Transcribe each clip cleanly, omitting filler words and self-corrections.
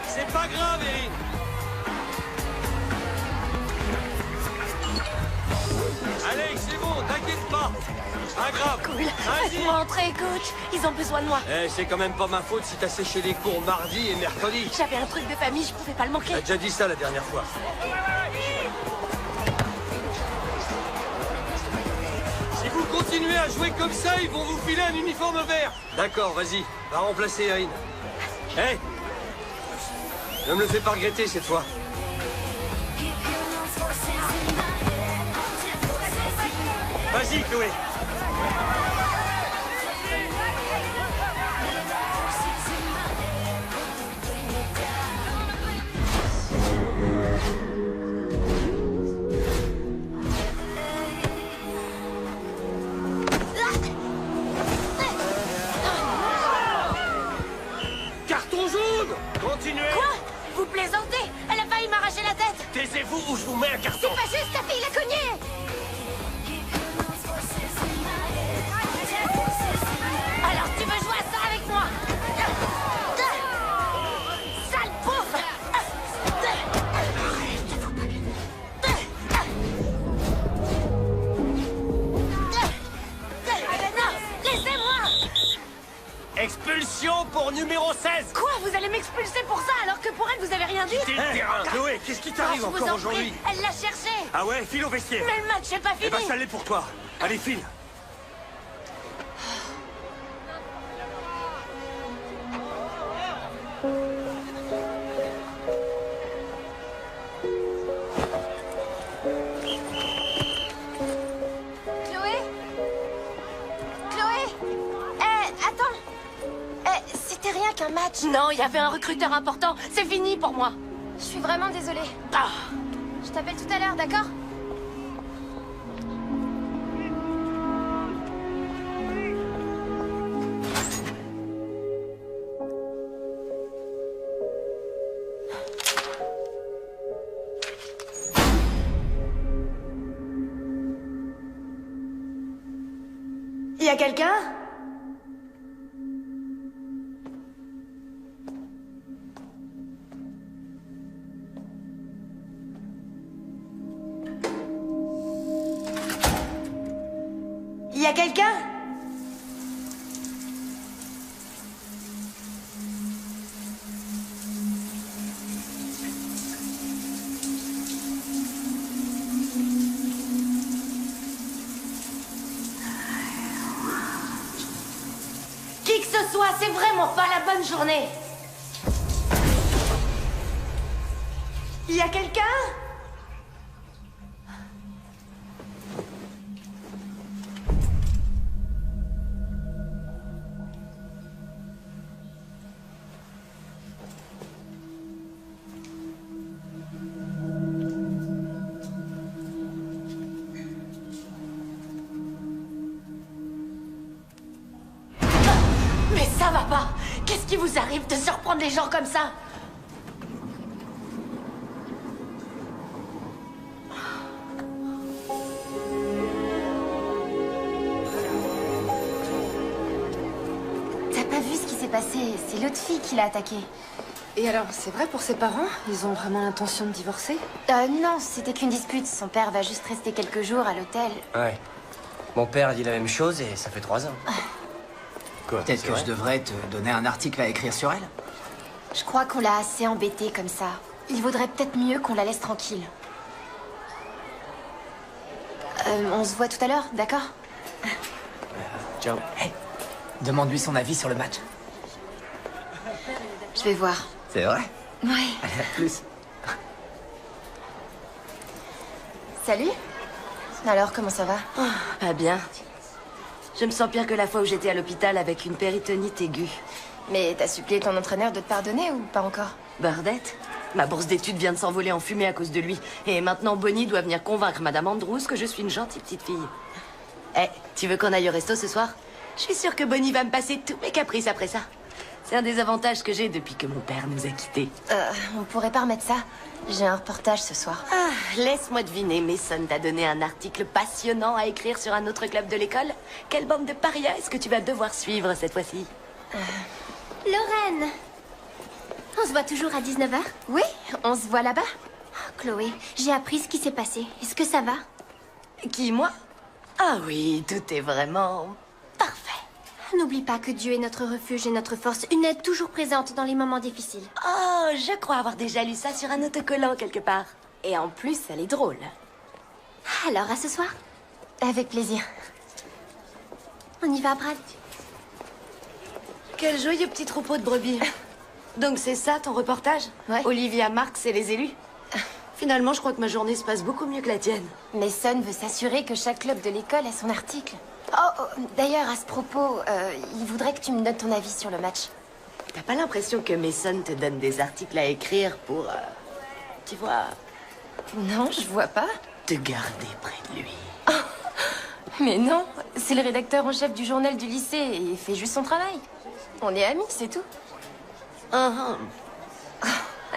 C'est pas grave, Erin. Allez, c'est bon, t'inquiète pas. Pas grave. Cool. Vas-y. Faites-moi entrer, coach. Ils ont besoin de moi. Eh, c'est quand même pas ma faute si t'as séché les cours mardi et mercredi. J'avais un truc de famille, je pouvais pas le manquer. T'as déjà dit ça la dernière fois. Si vous continuez à jouer comme ça, ils vont vous filer un uniforme vert. D'accord, vas-y, va remplacer Erin. Hé, ne me le fais pas regretter cette fois. Vas-y, Chloé. Carton jaune. Continuez. Quoi? Vous plaisantez? Elle a failli m'arracher la tête. Taisez-vous ou je vous mets un carton. C'est pas juste, ta fille l'a cogné. Alors tu veux jouer à ça avec moi? Sale bouffe! Non, laissez-moi! Expulsion pour numéro 16. Quoi? Vous allez m'expulser pour ça alors que pour elle vous avez rien dit? Quittez le terrain. Chloé, qu'est-ce qui t'arrive Je vous encore en aujourd'hui? prie, elle l'a cherché. Ah ouais, file au vestiaire. Mais le match n'est pas fini. Eh ben ça l'est pour toi. Allez, file. Chloé? Chloé? Attends. C'était rien qu'un match. Non, il y avait un recruteur important. C'est fini pour moi. Je suis vraiment désolée. Ah. Je t'appelle tout à l'heure, d'accord? Il y a quelqu'un? Il y a quelqu'un? Qui que ce soit, c'est vraiment pas la bonne journée. Il y a quelqu'un? Mais ça va pas! Qu'est-ce qui vous arrive de surprendre les gens comme ça? T'as pas vu ce qui s'est passé? C'est l'autre fille qui l'a attaqué. Et alors, c'est vrai pour ses parents? Ils ont vraiment l'intention de divorcer? Non, c'était qu'une dispute. Son père va juste rester quelques jours à l'hôtel. Ouais. Mon père dit la même chose et ça fait 3 ans. Quoi? Peut-être c'est que vrai je devrais te donner un article à écrire sur elle. Je crois qu'on l'a assez embêtée comme ça. Il vaudrait peut-être mieux qu'on la laisse tranquille. On se voit tout à l'heure, d'accord? Ciao. Hey, demande-lui son avis sur le match. Je vais voir. C'est vrai? Ouais. Allez, à plus. Salut. Alors, comment ça va? Pas bien. Je me sens pire que la fois où j'étais à l'hôpital avec une péritonite aiguë. Mais t'as supplié ton entraîneur de te pardonner ou pas encore? Burdette, ma bourse d'études vient de s'envoler en fumée à cause de lui. Et maintenant, Bonnie doit venir convaincre Madame Andrews que je suis une gentille petite fille. Eh, tu veux qu'on aille au resto ce soir? Je suis sûre que Bonnie va me passer tous mes caprices après ça. C'est un des avantages que j'ai depuis que mon père nous a quittés. On pourrait pas remettre ça. J'ai un reportage ce soir. Ah, laisse-moi deviner, Mason t'a donné un article passionnant à écrire sur un autre club de l'école. Quelle bande de parias est-ce que tu vas devoir suivre cette fois-ci? Lorraine! On se voit toujours à 19h? Oui, on se voit là-bas. Chloé, j'ai appris ce qui s'est passé. Est-ce que ça va? Qui, moi? Ah oui, tout est vraiment parfait. N'oublie pas que Dieu est notre refuge et notre force, une aide toujours présente dans les moments difficiles. Oh, je crois avoir déjà lu ça sur un autocollant quelque part. Et en plus, elle est drôle. Alors, à ce soir? Avec plaisir. On y va, Brad? Quel joyeux petit troupeau de brebis. Donc c'est ça ton reportage? Ouais. Olivia Marx et les élus? Finalement, je crois que ma journée se passe beaucoup mieux que la tienne. Mason veut s'assurer que chaque club de l'école ait son article. Oh, d'ailleurs, à ce propos, il voudrait que tu me donnes ton avis sur le match. T'as pas l'impression que Mason te donne des articles à écrire pour... tu vois... Non, je vois pas. te garder près de lui? Mais non, c'est le rédacteur en chef du journal du lycée et il fait juste son travail. On est amis, c'est tout. À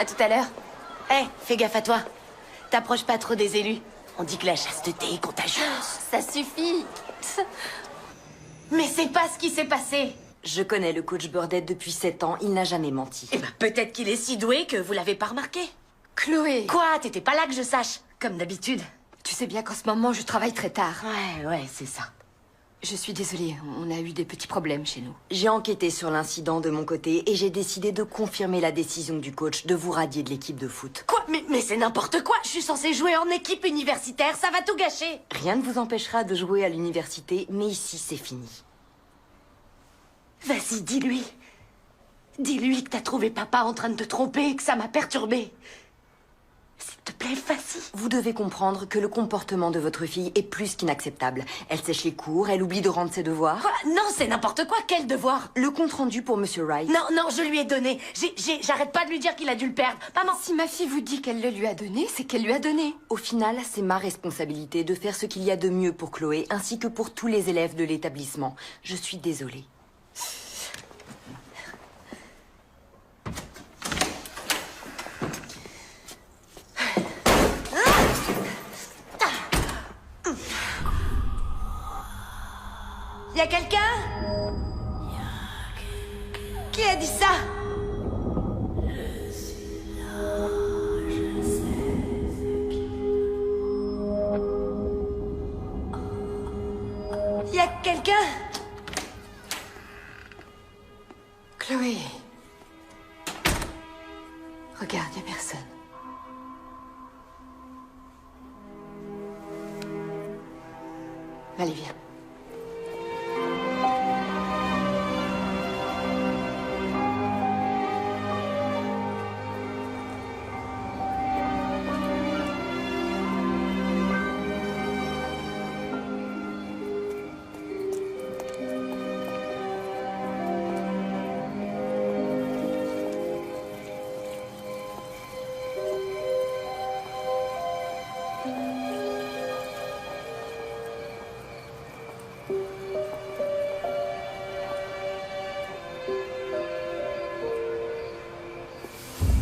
tout à l'heure. Eh, fais gaffe à toi. T'approches pas trop des élus. On dit que la chasteté est contagieuse. Ça suffit. Mais c'est pas ce qui s'est passé. Je connais le coach Burdette depuis 7 ans. Il n'a jamais menti. Eh ben, peut-être qu'il est si doué que vous l'avez pas remarqué. Chloé. Quoi? T'étais pas là que je sache. Comme d'habitude. Tu sais bien qu'en ce moment, je travaille très tard. Ouais, c'est ça. Je suis désolée, on a eu des petits problèmes chez nous. J'ai enquêté sur l'incident de mon côté et j'ai décidé de confirmer la décision du coach de vous radier de l'équipe de foot. Quoi? Mais c'est n'importe quoi! Je suis censée jouer en équipe universitaire, ça va tout gâcher! Rien ne vous empêchera de jouer à l'université, mais ici, c'est fini. Vas-y, dis-lui. Dis-lui que t'as trouvé papa en train de te tromper et que ça m'a perturbée. S'il te plaît, vas-y. Vous devez comprendre que le comportement de votre fille est plus qu'inacceptable. Elle sèche les cours, elle oublie de rendre ses devoirs. Quoi? Non, c'est n'importe quoi. Quel devoir? Le compte-rendu pour Monsieur Wright. Non, je lui ai donné. J'arrête pas de lui dire qu'il a dû le perdre. Maman! Si ma fille vous dit qu'elle le lui a donné, c'est qu'elle lui a donné. Au final, c'est ma responsabilité de faire ce qu'il y a de mieux pour Chloé, ainsi que pour tous les élèves de l'établissement. Je suis désolée. Y a quelqu'un? Qui a dit ça? Y a quelqu'un? Chloé. Regarde, y a personne. Allez, viens.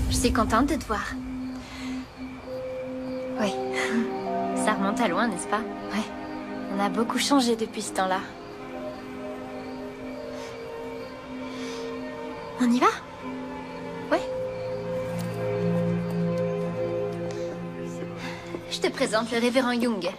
Je suis contente de te voir. Oui. Ça remonte à loin, n'est-ce pas? Ouais. On a beaucoup changé depuis ce temps-là. On y va? Ouais. Je te présente le révérend Young.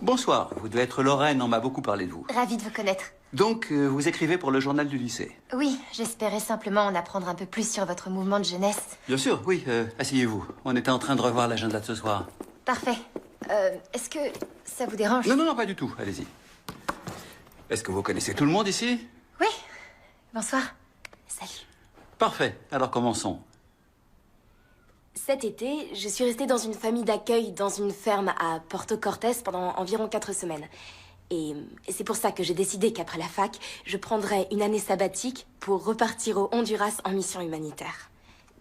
Bonsoir, vous devez être Lorraine, on m'a beaucoup parlé de vous. Ravie de vous connaître. Donc, vous écrivez pour le journal du lycée? Oui, j'espérais simplement en apprendre un peu plus sur votre mouvement de jeunesse. Bien sûr, oui, asseyez-vous. On était en train de revoir l'agenda de ce soir. Parfait. Est-ce que ça vous dérange? Non, pas du tout, allez-y. Est-ce que vous connaissez tout le monde ici? Oui. Bonsoir. Salut. Parfait, alors commençons. Cet été, je suis restée dans une famille d'accueil dans une ferme à Porto Cortés pendant environ 4 semaines. Et c'est pour ça que j'ai décidé qu'après la fac, je prendrais une année sabbatique pour repartir au Honduras en mission humanitaire.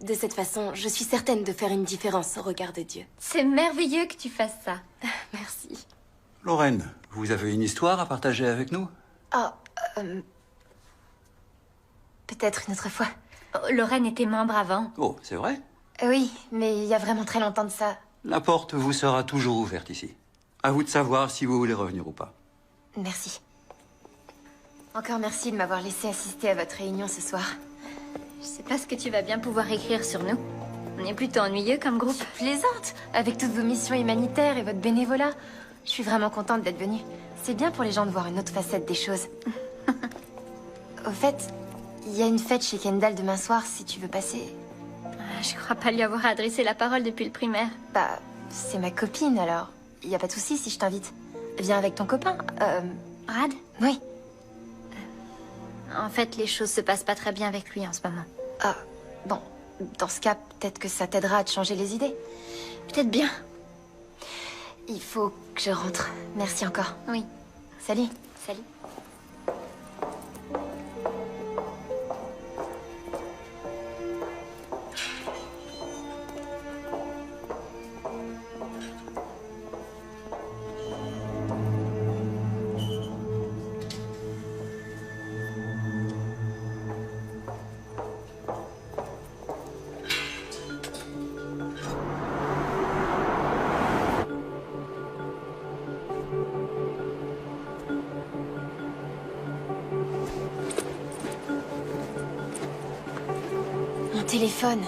De cette façon, je suis certaine de faire une différence au regard de Dieu. C'est merveilleux que tu fasses ça. Merci. Lorraine, vous avez une histoire à partager avec nous? Oh, peut-être une autre fois. Oh, Lorraine était membre avant. Oh, c'est vrai? Oui, mais il y a vraiment très longtemps de ça. La porte vous sera toujours ouverte ici. À vous de savoir si vous voulez revenir ou pas. Merci. Encore merci de m'avoir laissé assister à votre réunion ce soir. Je sais pas ce que tu vas bien pouvoir écrire sur nous. On est plutôt ennuyeux comme groupe. Je plaisante. Avec toutes vos missions humanitaires et votre bénévolat. Je suis vraiment contente d'être venue. C'est bien pour les gens de voir une autre facette des choses. Au fait, il y a une fête chez Kendall demain soir si tu veux passer. Je crois pas lui avoir adressé la parole depuis le primaire. Bah, c'est ma copine alors. Y a pas de souci si je t'invite. Viens avec ton copain. Brad? Oui. En fait, les choses se passent pas très bien avec lui en ce moment. Ah, bon. Dans ce cas, peut-être que ça t'aidera à te changer les idées. Peut-être bien. Il faut que je rentre. Merci encore. Oui. Salut. Salut. Mon téléphone.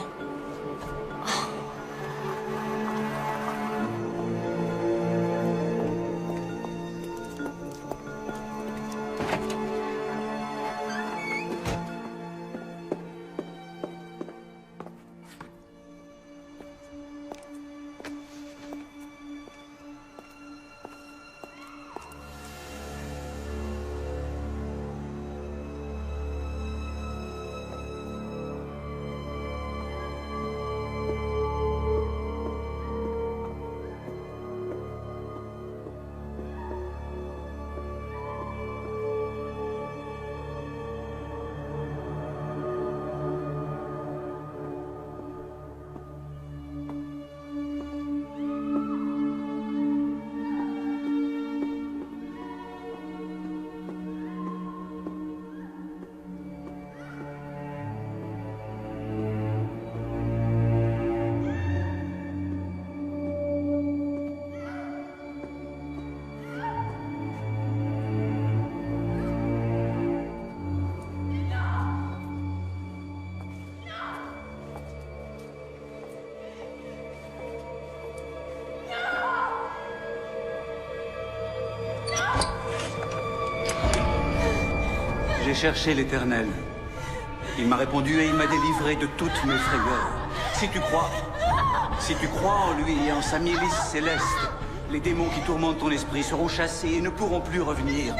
J'ai cherché l'Éternel. Il m'a répondu et il m'a délivré de toutes mes frayeurs. Si tu crois en lui et en sa milice céleste, les démons qui tourmentent ton esprit seront chassés et ne pourront plus revenir.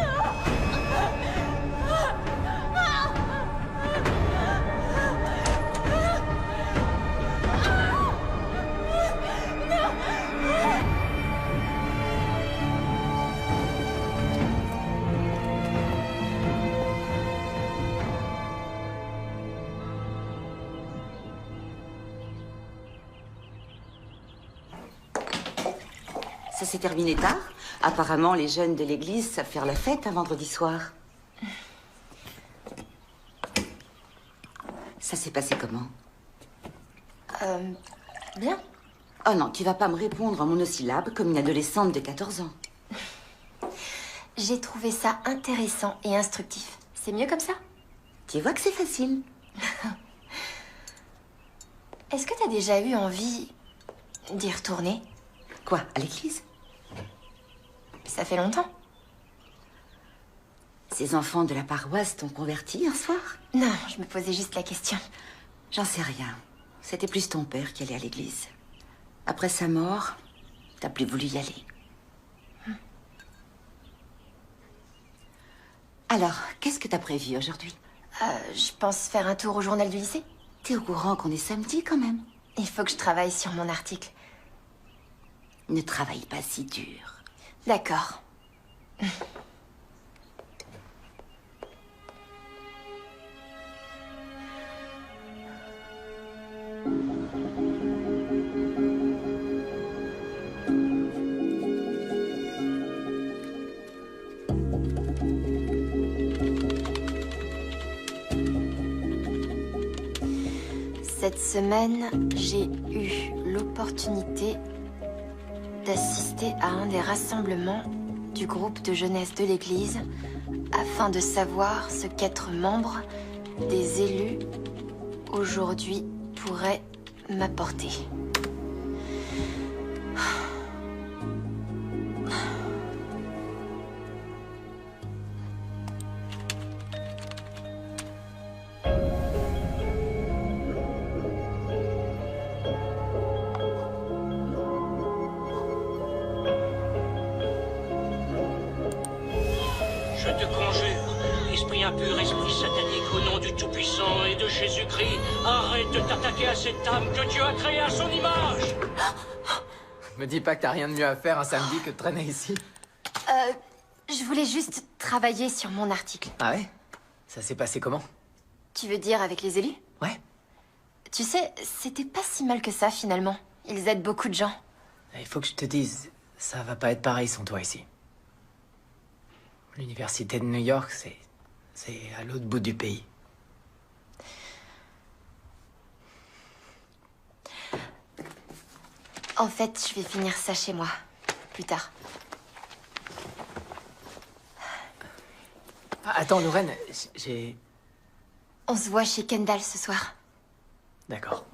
Ça s'est terminé tard. Apparemment, les jeunes de l'église savent faire la fête un vendredi soir. Ça s'est passé comment? Bien. Oh non, tu vas pas me répondre en monosyllabes comme une adolescente de 14 ans. J'ai trouvé ça intéressant et instructif. C'est mieux comme ça? Tu vois que c'est facile. Est-ce que t'as déjà eu envie d'y retourner? Quoi, à l'église? Ça fait longtemps. Ces enfants de la paroisse t'ont converti un soir? Non, je me posais juste la question. J'en sais rien. C'était plus ton père qui allait à l'église. Après sa mort, t'as plus voulu y aller. Alors, qu'est-ce que t'as prévu aujourd'hui? Je pense faire un tour au journal du lycée. T'es au courant qu'on est samedi quand même? Il faut que je travaille sur mon article. Ne travaille pas si dur. D'accord. Cette semaine, j'ai eu l'opportunité d'assister à un des rassemblements du groupe de jeunesse de l'Église afin de savoir ce qu'être membre des élus aujourd'hui pourrait m'apporter. Je te conjure, esprit impur, esprit satanique, au nom du Tout-Puissant et de Jésus-Christ, arrête de t'attaquer à cette âme que Dieu a créée à son image. Me dis pas que t'as rien de mieux à faire un samedi que de traîner ici. Je voulais juste travailler sur mon article. Ah ouais? Ça s'est passé comment? Tu veux dire avec les élus? Ouais. Tu sais, c'était pas si mal que ça finalement. Ils aident beaucoup de gens. Il faut que je te dise, ça va pas être pareil sans toi ici. L'université de New York, c'est à l'autre bout du pays. En fait, je vais finir ça chez moi, plus tard. Ah, attends, Lorraine, j'ai... On se voit chez Kendall ce soir. D'accord.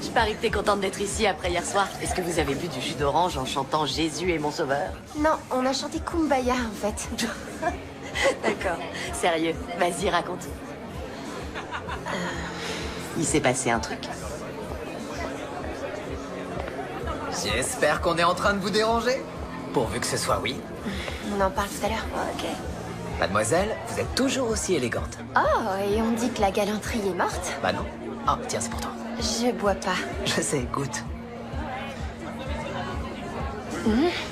Je parie que t'es contente d'être ici après hier soir. Est-ce que vous avez bu du jus d'orange en chantant Jésus est mon sauveur? Non, on a chanté Kumbaya en fait. D'accord. Sérieux, vas-y, raconte. Il s'est passé un truc. J'espère qu'on est en train de vous déranger. Pourvu que ce soit oui. On en parle tout à l'heure. Ok. Mademoiselle, vous êtes toujours aussi élégante. Oh, et on dit que la galanterie est morte? Bah non. Ah, tiens, c'est pour toi. Je bois pas. Je sais, goûte.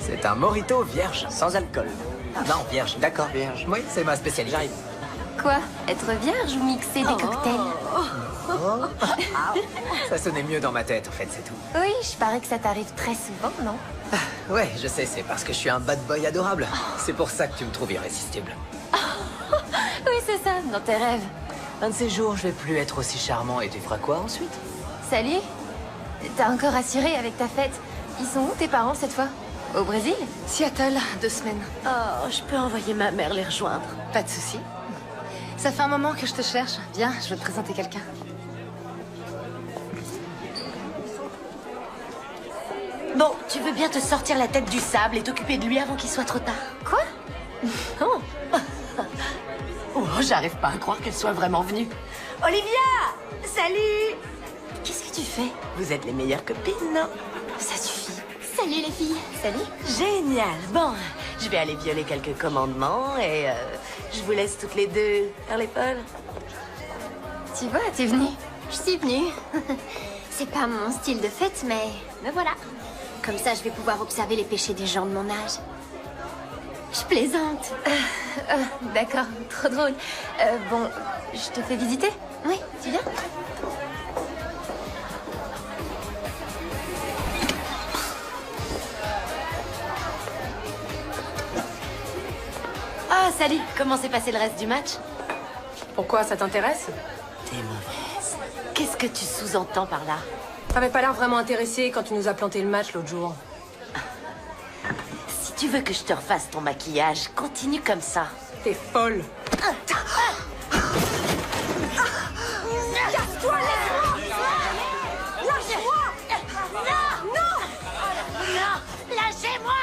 C'est un mojito vierge. Sans alcool. Non, vierge. D'accord, vierge. Oui, c'est ma spécialité. J'arrive. Quoi? Être vierge ou mixer des cocktails? Ça sonnait mieux dans ma tête, en fait, c'est tout. Oui, je parie que ça t'arrive très souvent, non? Ouais, je sais, c'est parce que je suis un bad boy adorable. C'est pour ça que tu me trouves irrésistible. Oui, c'est ça, dans tes rêves. Un de ces jours, je vais plus être aussi charmant et tu feras quoi ensuite? Salut. T'as encore assuré avec ta fête. Ils sont où tes parents cette fois? Au Brésil? Seattle, 2 semaines. Oh, je peux envoyer ma mère les rejoindre. Pas de souci. Ça fait un moment que je te cherche. Viens, je vais te présenter quelqu'un. Bon, tu veux bien te sortir la tête du sable et t'occuper de lui avant qu'il soit trop tard? Quoi? Oh, oh, j'arrive pas à croire qu'elle soit vraiment venue. Olivia! Salut! Qu'est-ce que tu fais? Vous êtes les meilleures copines, non? Ça suffit. Salut les filles. Salut. Génial! Bon, je vais aller violer quelques commandements et je vous laisse toutes les deux faire les folles. Tu vois, t'es venue. Je suis venue. C'est pas mon style de fête, mais me voilà. Comme ça, je vais pouvoir observer les péchés des gens de mon âge. Je plaisante. D'accord, trop drôle. Bon, je te fais visiter? Oui. Tu viens? Ah, salut! Comment s'est passé le reste du match? Pourquoi, ça t'intéresse? T'es mauvaise. Qu'est-ce que tu sous-entends par là? T'avais pas l'air vraiment intéressé quand tu nous as planté le match l'autre jour. Si tu veux que je te refasse ton maquillage, continue comme ça. T'es folle. Casse-toi, lâche-moi! Non! Non! Lâchez-moi!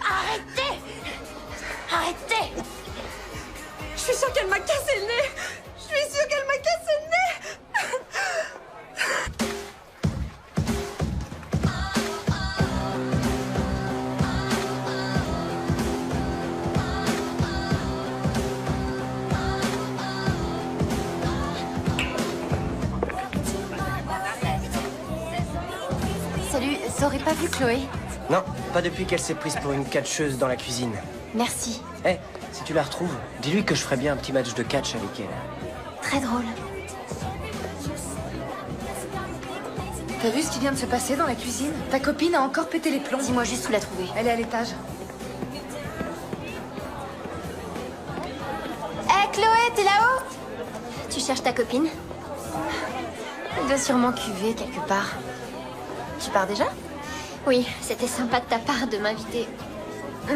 Arrêtez! Arrêtez! Je suis sûre qu'elle m'a cassé le nez. Je suis sûre qu'elle m'a cassé le nez. Salut, ça aurait pas vu Chloé? Non, pas depuis qu'elle s'est prise pour une catcheuse dans la cuisine. Merci. Eh, si tu la retrouves, dis-lui que je ferais bien un petit match de catch avec elle. Très drôle. T'as vu ce qui vient de se passer dans la cuisine? Ta copine a encore pété les plombs. Dis-moi juste où la trouver. Elle est à l'étage. Hé, Chloé, t'es là-haut? Tu cherches ta copine? Elle doit sûrement cuver quelque part. Tu pars déjà? Oui, c'était sympa de ta part de m'inviter.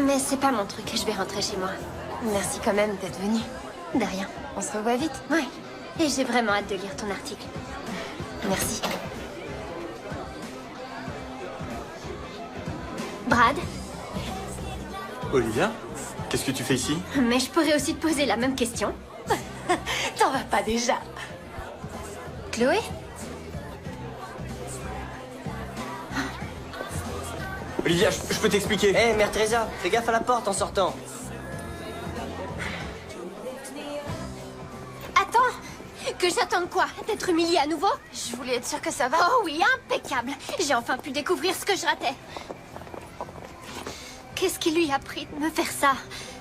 Mais c'est pas mon truc, je vais rentrer chez moi. Merci quand même d'être venue. De rien. On se revoit vite. Ouais. Et j'ai vraiment hâte de lire ton article. Merci. Brad? Olivia, qu'est-ce que tu fais ici? Mais je pourrais aussi te poser la même question. T'en vas pas déjà? Chloé? Olivia, je peux t'expliquer. Eh, Mère Teresa, fais gaffe à la porte en sortant. Attends! Que j'attende quoi? D'être humiliée à nouveau? Je voulais être sûre que ça va. Oh oui, impeccable! J'ai enfin pu découvrir ce que je ratais. Qu'est-ce qui lui a pris de me faire ça?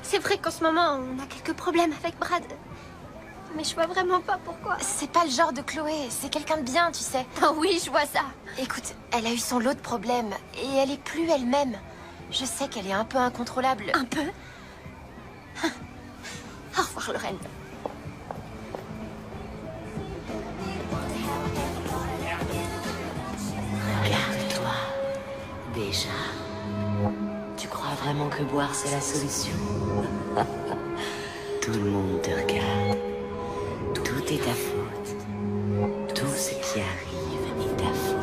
C'est vrai qu'en ce moment, on a quelques problèmes avec Brad. Mais je vois vraiment pas pourquoi. C'est pas le genre de Chloé, c'est quelqu'un de bien, tu sais. Oh oui, je vois ça. Écoute, elle a eu son lot de problèmes et elle est plus elle-même. Je sais qu'elle est un peu incontrôlable. Un peu? Au revoir, Lorraine. Regarde-toi. Déjà. Tu crois vraiment que boire, c'est la solution? Tout le monde te regarde. Tout est ta faute. Tout ce qui arrive est ta faute.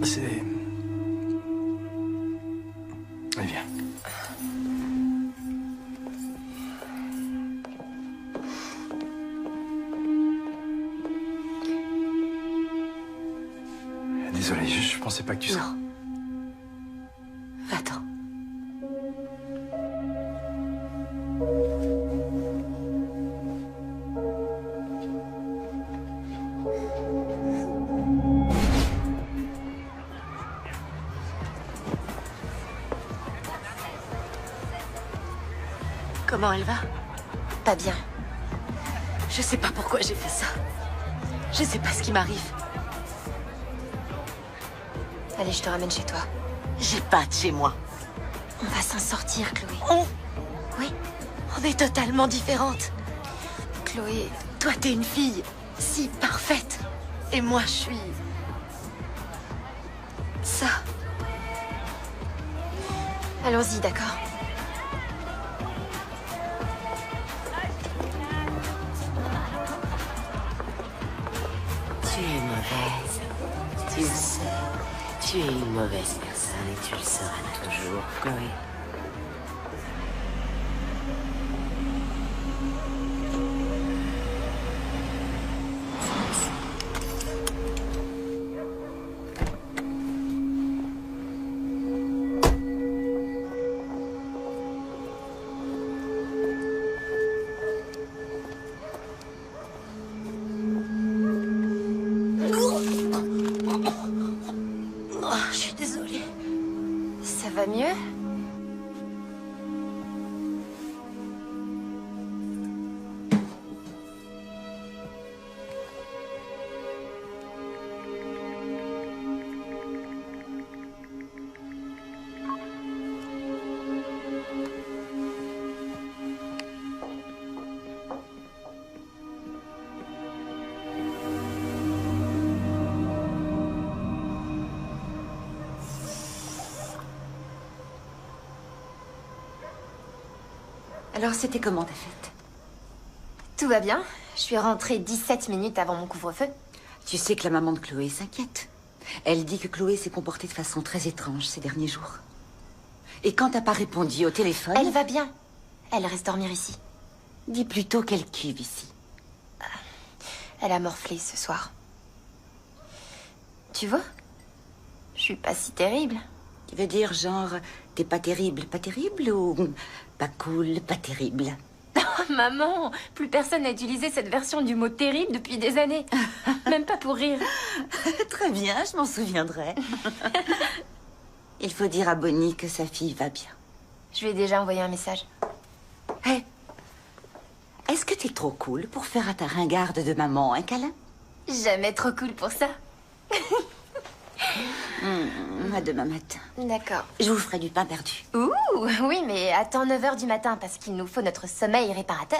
C'est... Olivia. Désolé, je pensais pas que tu serais... Non. Va-t'en. Comment elle va? Pas bien. Je sais pas pourquoi j'ai fait ça. Je sais pas ce qui m'arrive. Allez, je te ramène chez toi. J'ai pas de chez moi. On va s'en sortir, Chloé. Oui. On est totalement différentes. Chloé, Toi, t'es une fille si parfaite. Et moi, je suis... ça. allons-y, d'accord? Tu es mauvaise. Tu le sais. Tu es une mauvaise personne et tu le seras toujours, Chloé. Ça va mieux? Alors, c'était comment ta fête? Tout va bien. Je suis rentrée 17 minutes avant mon couvre-feu. Tu sais que la maman de Chloé s'inquiète. Elle dit que Chloé s'est comportée de façon très étrange ces derniers jours. Et quand t'as pas répondu au téléphone... Elle va bien. Elle reste dormir ici. Dis plutôt qu'elle cuve ici. Elle a morflé ce soir. Tu vois? Je suis pas si terrible. Tu veux dire genre, t'es pas terrible ou pas cool, pas terrible? Oh, maman, plus personne n'a utilisé cette version du mot terrible depuis des années. Même pas pour rire. Très bien, je m'en souviendrai. Il faut dire à Bonnie que sa fille va bien. Je lui ai déjà envoyé un message. Hé, est-ce que t'es trop cool pour faire à ta ringarde de maman un câlin? Jamais trop cool pour ça. À demain matin. D'accord. Je vous ferai du pain perdu. Ouh, oui, mais attends 9 h du matin parce qu'il nous faut notre sommeil réparateur.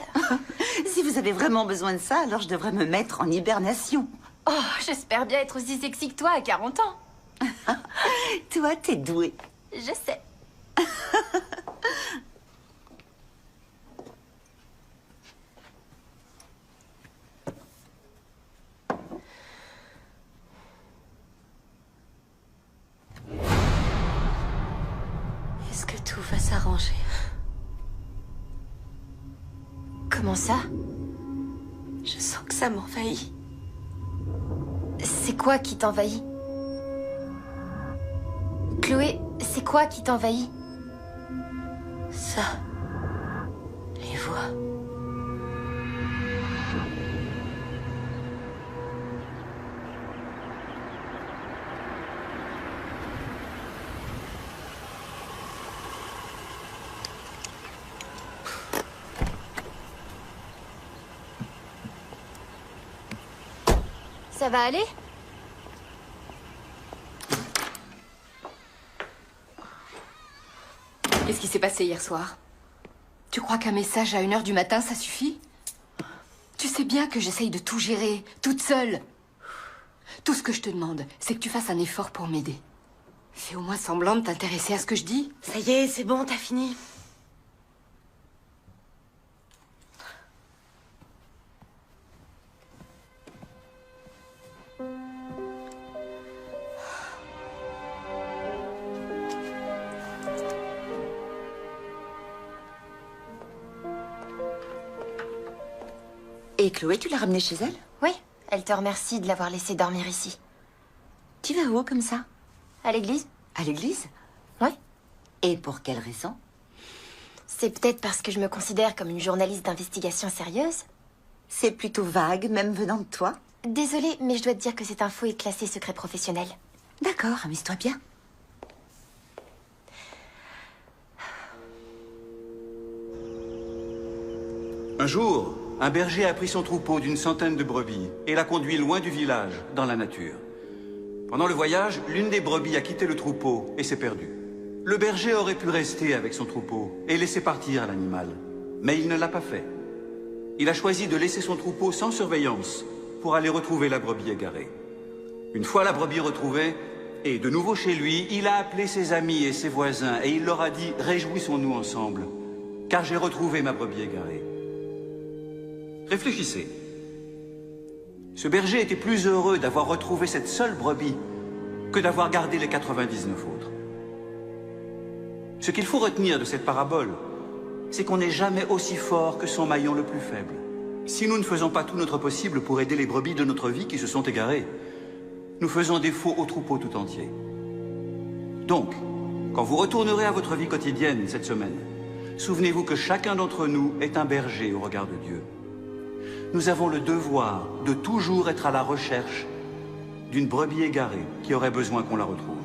Si vous avez vraiment besoin de ça, alors je devrais me mettre en hibernation. Oh, j'espère bien être aussi sexy que toi à 40 ans. Toi, t'es douée. Je sais. Est-ce que tout va s'arranger? Comment ça? Je sens que ça m'envahit. C'est quoi qui t'envahit? Chloé, c'est quoi qui t'envahit? Ça. Les voix. Ça va aller? Qu'est-ce qui s'est passé hier soir? Tu crois qu'un message à 1 h du matin, ça suffit? Tu sais bien que j'essaye de tout gérer, toute seule. Tout ce que je te demande, c'est que tu fasses un effort pour m'aider. Fais au moins semblant de t'intéresser à ce que je dis. Ça y est, c'est bon, t'as fini. Et Chloé, tu l'as ramenée chez elle? Oui, elle te remercie de l'avoir laissé dormir ici. Tu vas où comme ça? À l'église. À l'église? Oui. Et pour quelle raison? C'est peut-être parce que je me considère comme une journaliste d'investigation sérieuse. C'est plutôt vague, même venant de toi. Désolée, mais je dois te dire que cette info est classée secret professionnel. D'accord, amuse-toi bien. Un jour, un berger a pris son troupeau d'une centaine de brebis et l'a conduit loin du village, dans la nature. Pendant le voyage, l'une des brebis a quitté le troupeau et s'est perdue. Le berger aurait pu rester avec son troupeau et laisser partir l'animal, mais il ne l'a pas fait. Il a choisi de laisser son troupeau sans surveillance pour aller retrouver la brebis égarée. Une fois la brebis retrouvée, et de nouveau chez lui, il a appelé ses amis et ses voisins et il leur a dit « Réjouissons-nous ensemble, car j'ai retrouvé ma brebis égarée. » Réfléchissez. Ce berger était plus heureux d'avoir retrouvé cette seule brebis que d'avoir gardé les 99 autres. Ce qu'il faut retenir de cette parabole, c'est qu'on n'est jamais aussi fort que son maillon le plus faible. Si nous ne faisons pas tout notre possible pour aider les brebis de notre vie qui se sont égarées, nous faisons défaut au troupeau tout entier. Donc, quand vous retournerez à votre vie quotidienne cette semaine, souvenez-vous que chacun d'entre nous est un berger au regard de Dieu. Nous avons le devoir de toujours être à la recherche d'une brebis égarée qui aurait besoin qu'on la retrouve.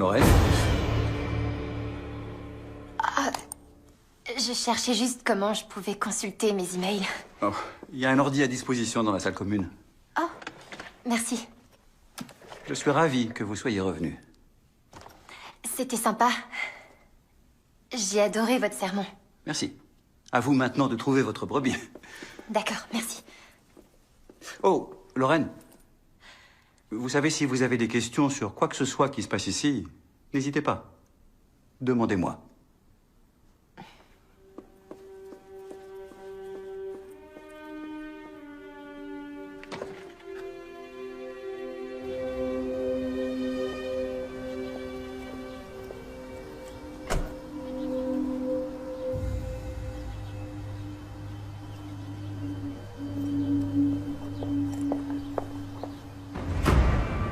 Lorraine? Je cherchais juste comment je pouvais consulter mes emails. Oh, il y a un ordi à disposition dans la salle commune. Oh, merci. Je suis ravi que vous soyez revenu. C'était sympa. J'ai adoré votre sermon. Merci. À vous maintenant de trouver votre brebis. D'accord, merci. Oh, Lorraine. Vous savez, si vous avez des questions sur quoi que ce soit qui se passe ici, n'hésitez pas. Demandez-moi.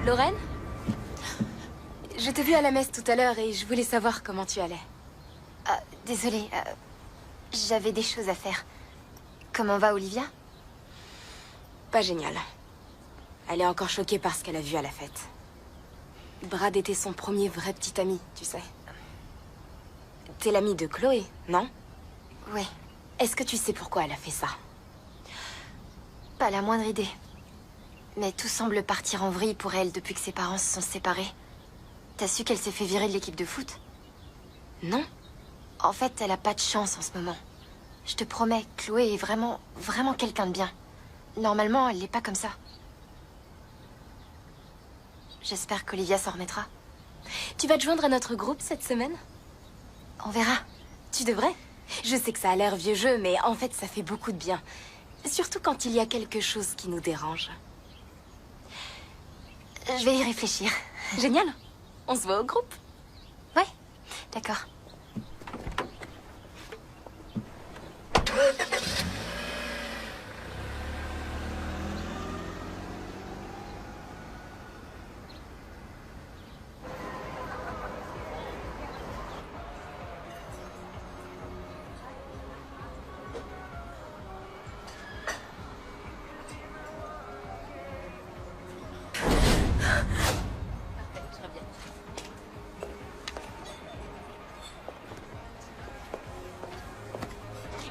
Lorraine? Je t'ai vue à la messe tout à l'heure et je voulais savoir comment tu allais. Désolée, j'avais des choses à faire. Comment va Olivia? Pas génial. Elle est encore choquée par ce qu'elle a vu à la fête. Brad était son premier vrai petit ami, tu sais. T'es l'ami de Chloé, non? Oui. Est-ce que tu sais pourquoi elle a fait ça? Pas la moindre idée. Mais tout semble partir en vrille pour elle depuis que ses parents se sont séparés. T'as su qu'elle s'est fait virer de l'équipe de foot? Non. En fait, elle a pas de chance en ce moment. Je te promets, Chloé est vraiment, vraiment quelqu'un de bien. Normalement, elle n'est pas comme ça. J'espère qu'Olivia s'en remettra. Tu vas te joindre à notre groupe cette semaine? On verra. Tu devrais. Je sais que ça a l'air vieux jeu, mais en fait, ça fait beaucoup de bien. Surtout quand il y a quelque chose qui nous dérange. Je vais y réfléchir. Génial. On se voit au groupe? Ouais, d'accord.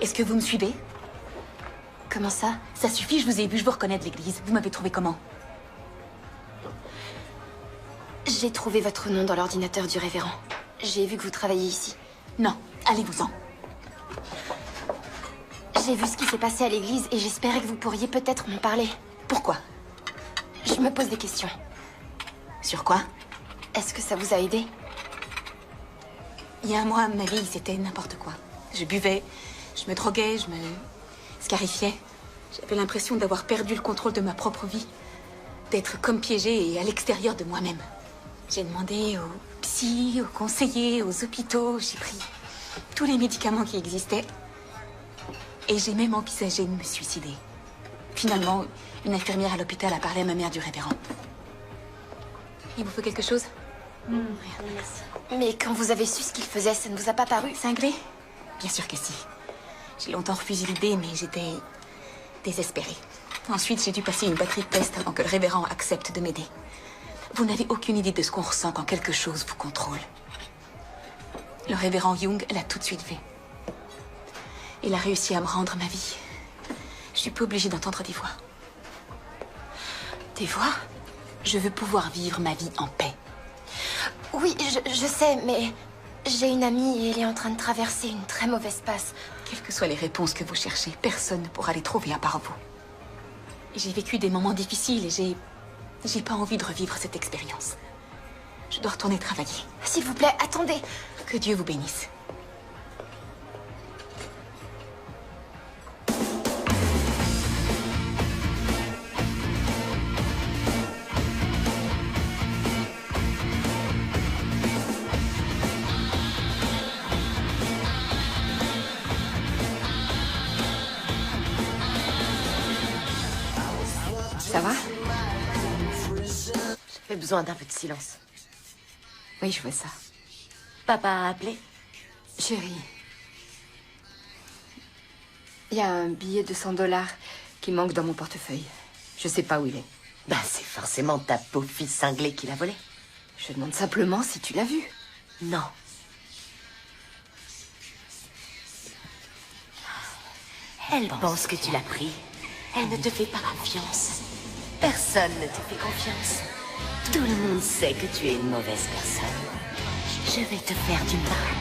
Est-ce que vous me suivez? Comment ça? Ça suffit, je vous ai vu, je vous reconnais de l'église. Vous m'avez trouvé comment? J'ai trouvé votre nom dans l'ordinateur du révérend. J'ai vu que vous travailliez ici. Non, allez-vous-en. J'ai vu ce qui s'est passé à l'église et j'espérais que vous pourriez peut-être m'en parler. Pourquoi? Je me pose des questions. Sur quoi? Est-ce que ça vous a aidé? Il y a un mois, ma vie, c'était n'importe quoi. Je buvais, je me droguais, je me scarifiais. J'avais l'impression d'avoir perdu le contrôle de ma propre vie. D'être comme piégée et à l'extérieur de moi-même. J'ai demandé aux psys, aux conseillers, aux hôpitaux. J'ai pris tous les médicaments qui existaient. Et j'ai même envisagé de me suicider. Finalement, une infirmière à l'hôpital a parlé à ma mère du révérend. Il vous faut quelque chose? Rien, merci. Mais quand vous avez su ce qu'il faisait, ça ne vous a pas paru cinglé? Bien sûr que si. J'ai longtemps refusé l'idée, mais j'étais désespérée. Ensuite, j'ai dû passer une batterie de tests avant que le révérend accepte de m'aider. Vous n'avez aucune idée de ce qu'on ressent quand quelque chose vous contrôle. Le révérend Young l'a tout de suite fait. Il a réussi à me rendre ma vie. Je suis pas obligée d'entendre des voix. Des voix? Je veux pouvoir vivre ma vie en paix. Oui, je sais, mais j'ai une amie et elle est en train de traverser une très mauvaise passe. Quelles que soient les réponses que vous cherchez, personne ne pourra les trouver à part vous. J'ai vécu des moments difficiles et j'ai pas envie de revivre cette expérience. Je dois retourner travailler. S'il vous plaît, attendez. Que Dieu vous bénisse. Ça va? J'ai besoin d'un peu de silence. Oui, je vois ça. Papa a appelé? Chérie, il y a un billet de $100 qui manque dans mon portefeuille. Je sais pas où il est. Bah, c'est forcément ta pauvre fille cinglée qui l'a volé. Je demande simplement si tu l'as vu. Non. Elle pense que tu l'as pris. Elle ne te fait pas confiance. Personne ne te fait confiance. Tout le monde sait que tu es une mauvaise personne. Je vais te faire du mal.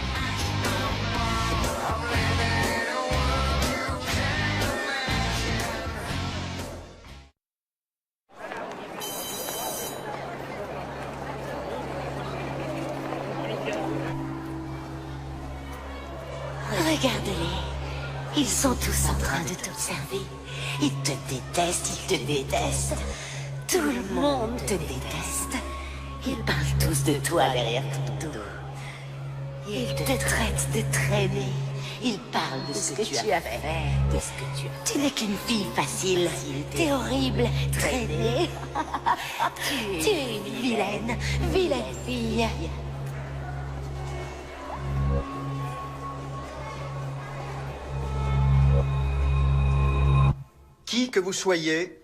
Regardez-les. Ils sont tous en train de t'observer. Ils te détestent, ils te détestent. Tout le monde te déteste. Ils parlent tous de toi derrière ton dos. Ils te traitent de traîner. Ils parlent de ce que tu as fait, de ce que tu as. Tu n'es qu'une fille facile. T'es horrible, traînée. Tu es une vilaine, vilaine fille. Qui que vous soyez,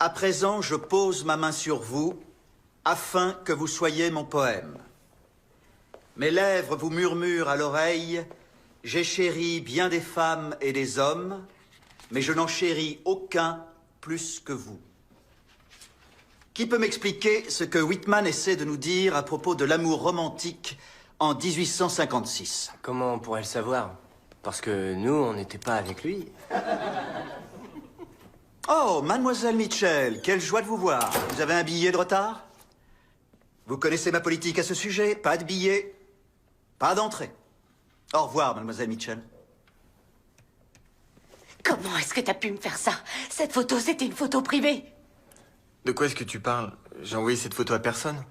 à présent je pose ma main sur vous, afin que vous soyez mon poème. Mes lèvres vous murmurent à l'oreille, j'ai chéri bien des femmes et des hommes, mais je n'en chéris aucun plus que vous. Qui peut m'expliquer ce que Whitman essaie de nous dire à propos de l'amour romantique en 1856? Comment on pourrait le savoir? Parce que nous, on n'était pas avec lui. Oh, mademoiselle Mitchell, quelle joie de vous voir. Vous avez un billet de retard? Vous connaissez ma politique à ce sujet? Pas de billet, pas d'entrée. Au revoir, mademoiselle Mitchell. Comment est-ce que t'as pu me faire ça? Cette photo, c'était une photo privée. De quoi est-ce que tu parles? J'ai envoyé cette photo à personne.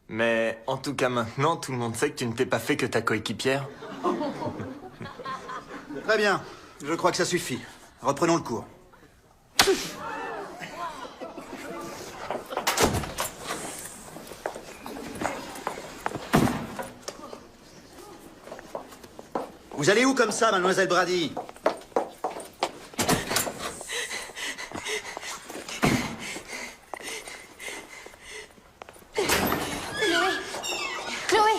Mais en tout cas maintenant, tout le monde sait que tu ne t'es pas fait que ta coéquipière. Très bien, je crois que ça suffit. Reprenons le cours. Vous allez où comme ça, mademoiselle Brady? Chloé!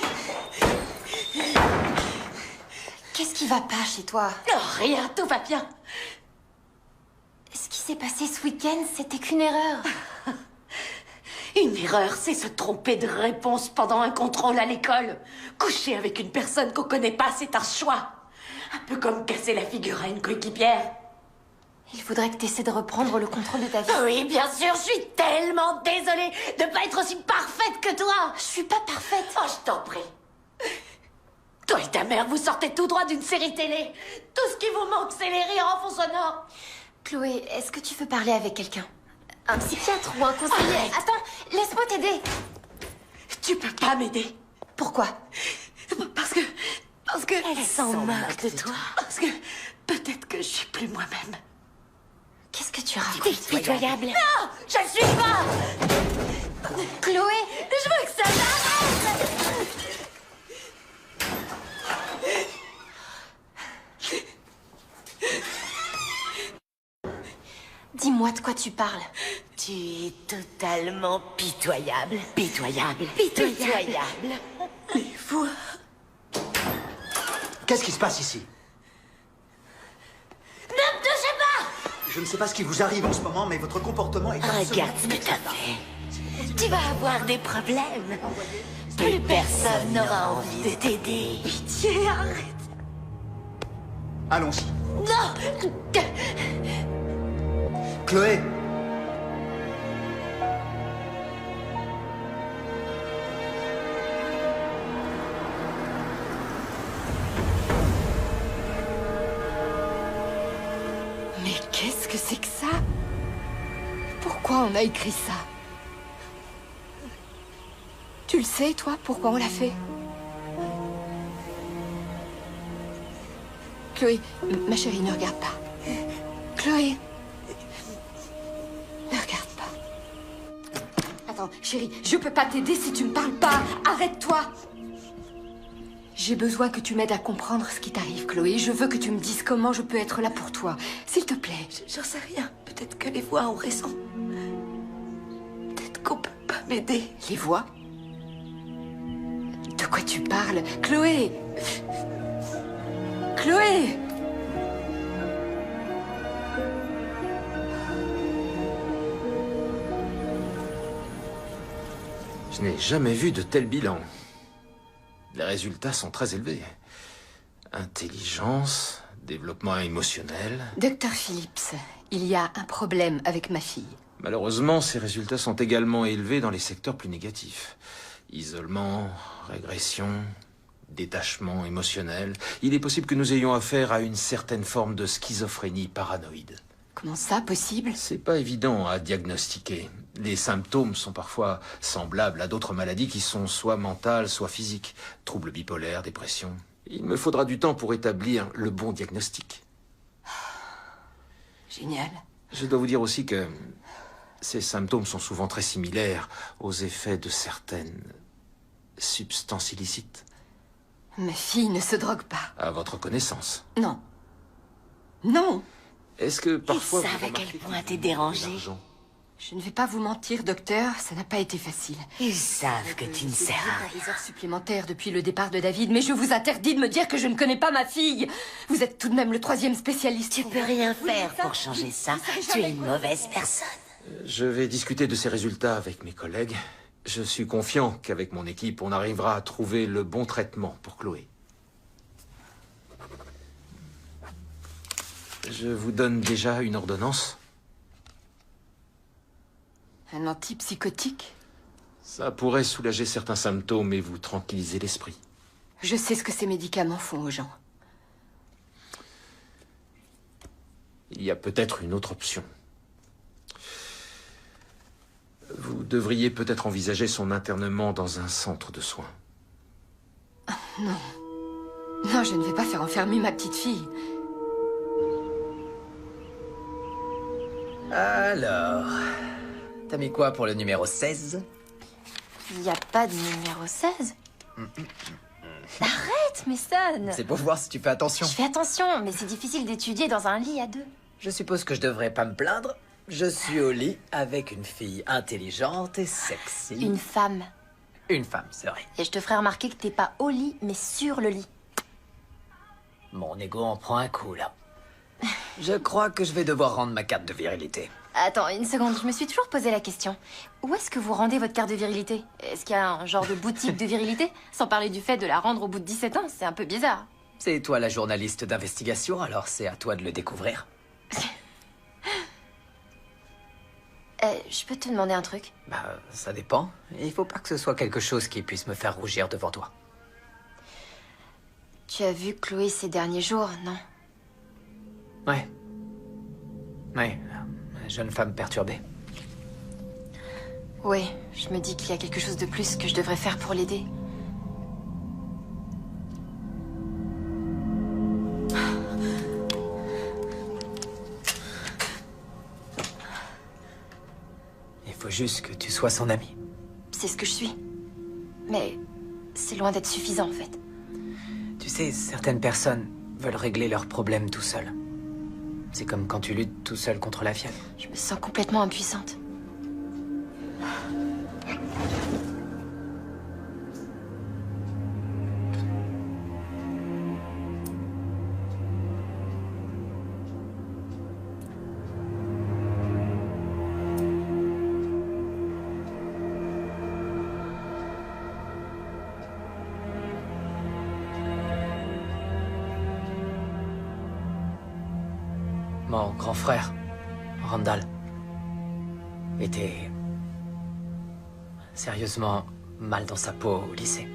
Qu'est-ce qui va pas chez toi? Non, rien, tout va bien. Ce qui s'est passé ce week-end, c'était qu'une erreur. Une erreur, c'est se tromper de réponse pendant un contrôle à l'école. Coucher avec une personne qu'on connaît pas, c'est un choix. Un peu comme casser la figure à une coéquipière. Il faudrait que tu essaies de reprendre le contrôle de ta vie. Oui, bien sûr, je suis tellement désolée de pas être aussi parfaite que toi. Je suis pas parfaite. Oh, je t'en prie. Toi et ta mère, vous sortez tout droit d'une série télé. Tout ce qui vous manque, c'est les rires en fond sonore. Chloé, est-ce que tu veux parler avec quelqu'un? Un psychiatre ou un conseiller? Arrête. Attends, laisse-moi t'aider. Tu peux pas m'aider. Pourquoi? Parce que Elle s'en moque de toi. Parce que peut-être que je suis plus moi-même. Qu'est-ce que tu racontes? T'es pitoyable. Non, je ne suis pas. Chloé, je veux que ça s'arrête. dis-moi de quoi tu parles. Tu es totalement pitoyable. Pitoyable. Pitoyable. Mais vous... Qu'est-ce qui se passe ici? Ne me touchez pas! Je ne sais pas ce qui vous arrive en ce moment, mais votre comportement est Regarde ce que t'as fait. Tu vas avoir des problèmes. Plus personne n'aura envie de t'aider. Pitié, arrête. Allons-y. Non! Chloé! Mais qu'est-ce que c'est que ça? Pourquoi on a écrit ça? Tu le sais, toi, pourquoi on l'a fait? Chloé, ma chérie, ne regarde pas. Chloé, ne regarde pas. Attends, chérie, je peux pas t'aider si tu me parles pas. Arrête-toi. J'ai besoin que tu m'aides à comprendre ce qui t'arrive, Chloé. Je veux que tu me dises comment je peux être là pour toi. S'il te plaît. J'en sais rien. Peut-être que les voix ont raison. Peut-être qu'on peut pas m'aider. Les voix? De quoi tu parles? Chloé! Chloé! Je n'ai jamais vu de tel bilan. Les résultats sont très élevés. Intelligence, développement émotionnel. Docteur Phillips, il y a un problème avec ma fille. Malheureusement, ces résultats sont également élevés dans les secteurs plus négatifs. Isolement, régression, détachement émotionnel. Il est possible que nous ayons affaire à une certaine forme de schizophrénie paranoïde. Comment ça, possible? C'est pas évident à diagnostiquer. Les symptômes sont parfois semblables à d'autres maladies qui sont soit mentales, soit physiques. Troubles bipolaires, dépression. Il me faudra du temps pour établir le bon diagnostic. Génial. Je dois vous dire aussi que ces symptômes sont souvent très similaires aux effets de certaines substances illicites. Ma fille ne se drogue pas. À votre connaissance. Non. Non! Est-ce que parfois Ils savent à quel point t'es dérangé. Je ne vais pas vous mentir, docteur, ça n'a pas été facile. Ils savent que tu ne sers à rien. Des heures supplémentaires depuis le départ de David, mais je vous interdis de me dire que je ne connais pas ma fille. Vous êtes tout de même le 3e spécialiste. Tu peux rien faire pour changer ça. Tu es une mauvaise personne. Je vais discuter de ces résultats avec mes collègues. Je suis confiant qu'avec mon équipe, on arrivera à trouver le bon traitement pour Chloé. Je vous donne déjà une ordonnance. Un antipsychotique? Ça pourrait soulager certains symptômes et vous tranquilliser l'esprit. Je sais ce que ces médicaments font aux gens. Il y a peut-être une autre option. Vous devriez peut-être envisager son internement dans un centre de soins. Non. Non, je ne vais pas faire enfermer ma petite fille. Alors... T'as mis quoi pour le numéro 16? Il n'y a pas de numéro 16. Arrête, Mason. C'est pour voir si tu fais attention. Je fais attention, mais c'est difficile d'étudier dans un lit à deux. Je suppose que je devrais pas me plaindre. Je suis au lit avec une fille intelligente et sexy. Une femme. Une femme, c'est vrai. Et je te ferai remarquer que t'es pas au lit, mais sur le lit. Mon ego en prend un coup, là. Je crois que je vais devoir rendre ma carte de virilité. Attends, une seconde, je me suis toujours posé la question. Où est-ce que vous rendez votre carte de virilité? Est-ce qu'il y a un genre de boutique de virilité? Sans parler du fait de la rendre au bout de 17 ans, c'est un peu bizarre. C'est toi la journaliste d'investigation, alors c'est à toi de le découvrir. Je peux te demander un truc? Bah, ça dépend. Il faut pas que ce soit quelque chose qui puisse me faire rougir devant toi. Tu as vu Chloé ces derniers jours, non? Ouais. Ouais, jeune femme perturbée. Oui, je me dis qu'il y a quelque chose de plus que je devrais faire pour l'aider. Il faut juste que tu sois son ami. C'est ce que je suis. Mais c'est loin d'être suffisant, en fait. Tu sais, certaines personnes veulent régler leurs problèmes tout seuls. C'est comme quand tu luttes tout seul contre la fièvre. Je me sens complètement impuissante. Mon grand frère, Randall, était sérieusement mal dans sa peau au lycée.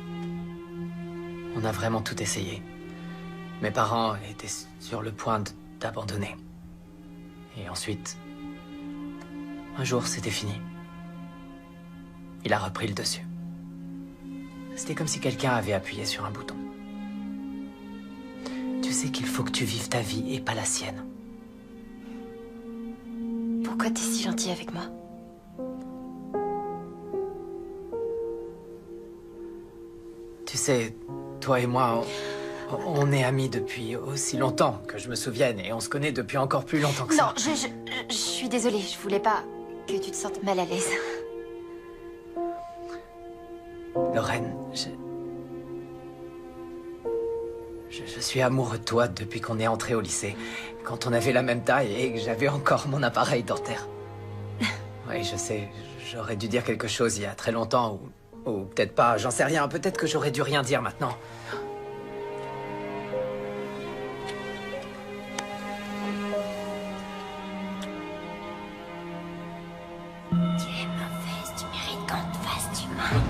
On a vraiment tout essayé. Mes parents étaient sur le point d'abandonner. Et ensuite, un jour, c'était fini. Il a repris le dessus. C'était comme si quelqu'un avait appuyé sur un bouton. Tu sais qu'il faut que tu vives ta vie et pas la sienne. Pourquoi t'es si gentil avec moi? Tu sais, toi et moi, on est amis depuis aussi longtemps que je me souvienne, et on se connaît depuis encore plus longtemps que ça. Non, je suis désolée, je voulais pas que tu te sentes mal à l'aise. Lorraine, je suis amoureux de toi depuis qu'on est entré au lycée. Quand on avait la même taille et que j'avais encore mon appareil dentaire. Oui, je sais, j'aurais dû dire quelque chose il y a très longtemps, ou peut-être pas, j'en sais rien. Peut-être que j'aurais dû rien dire maintenant. Tu es mauvaise, tu mérites qu'on te fasse du mal.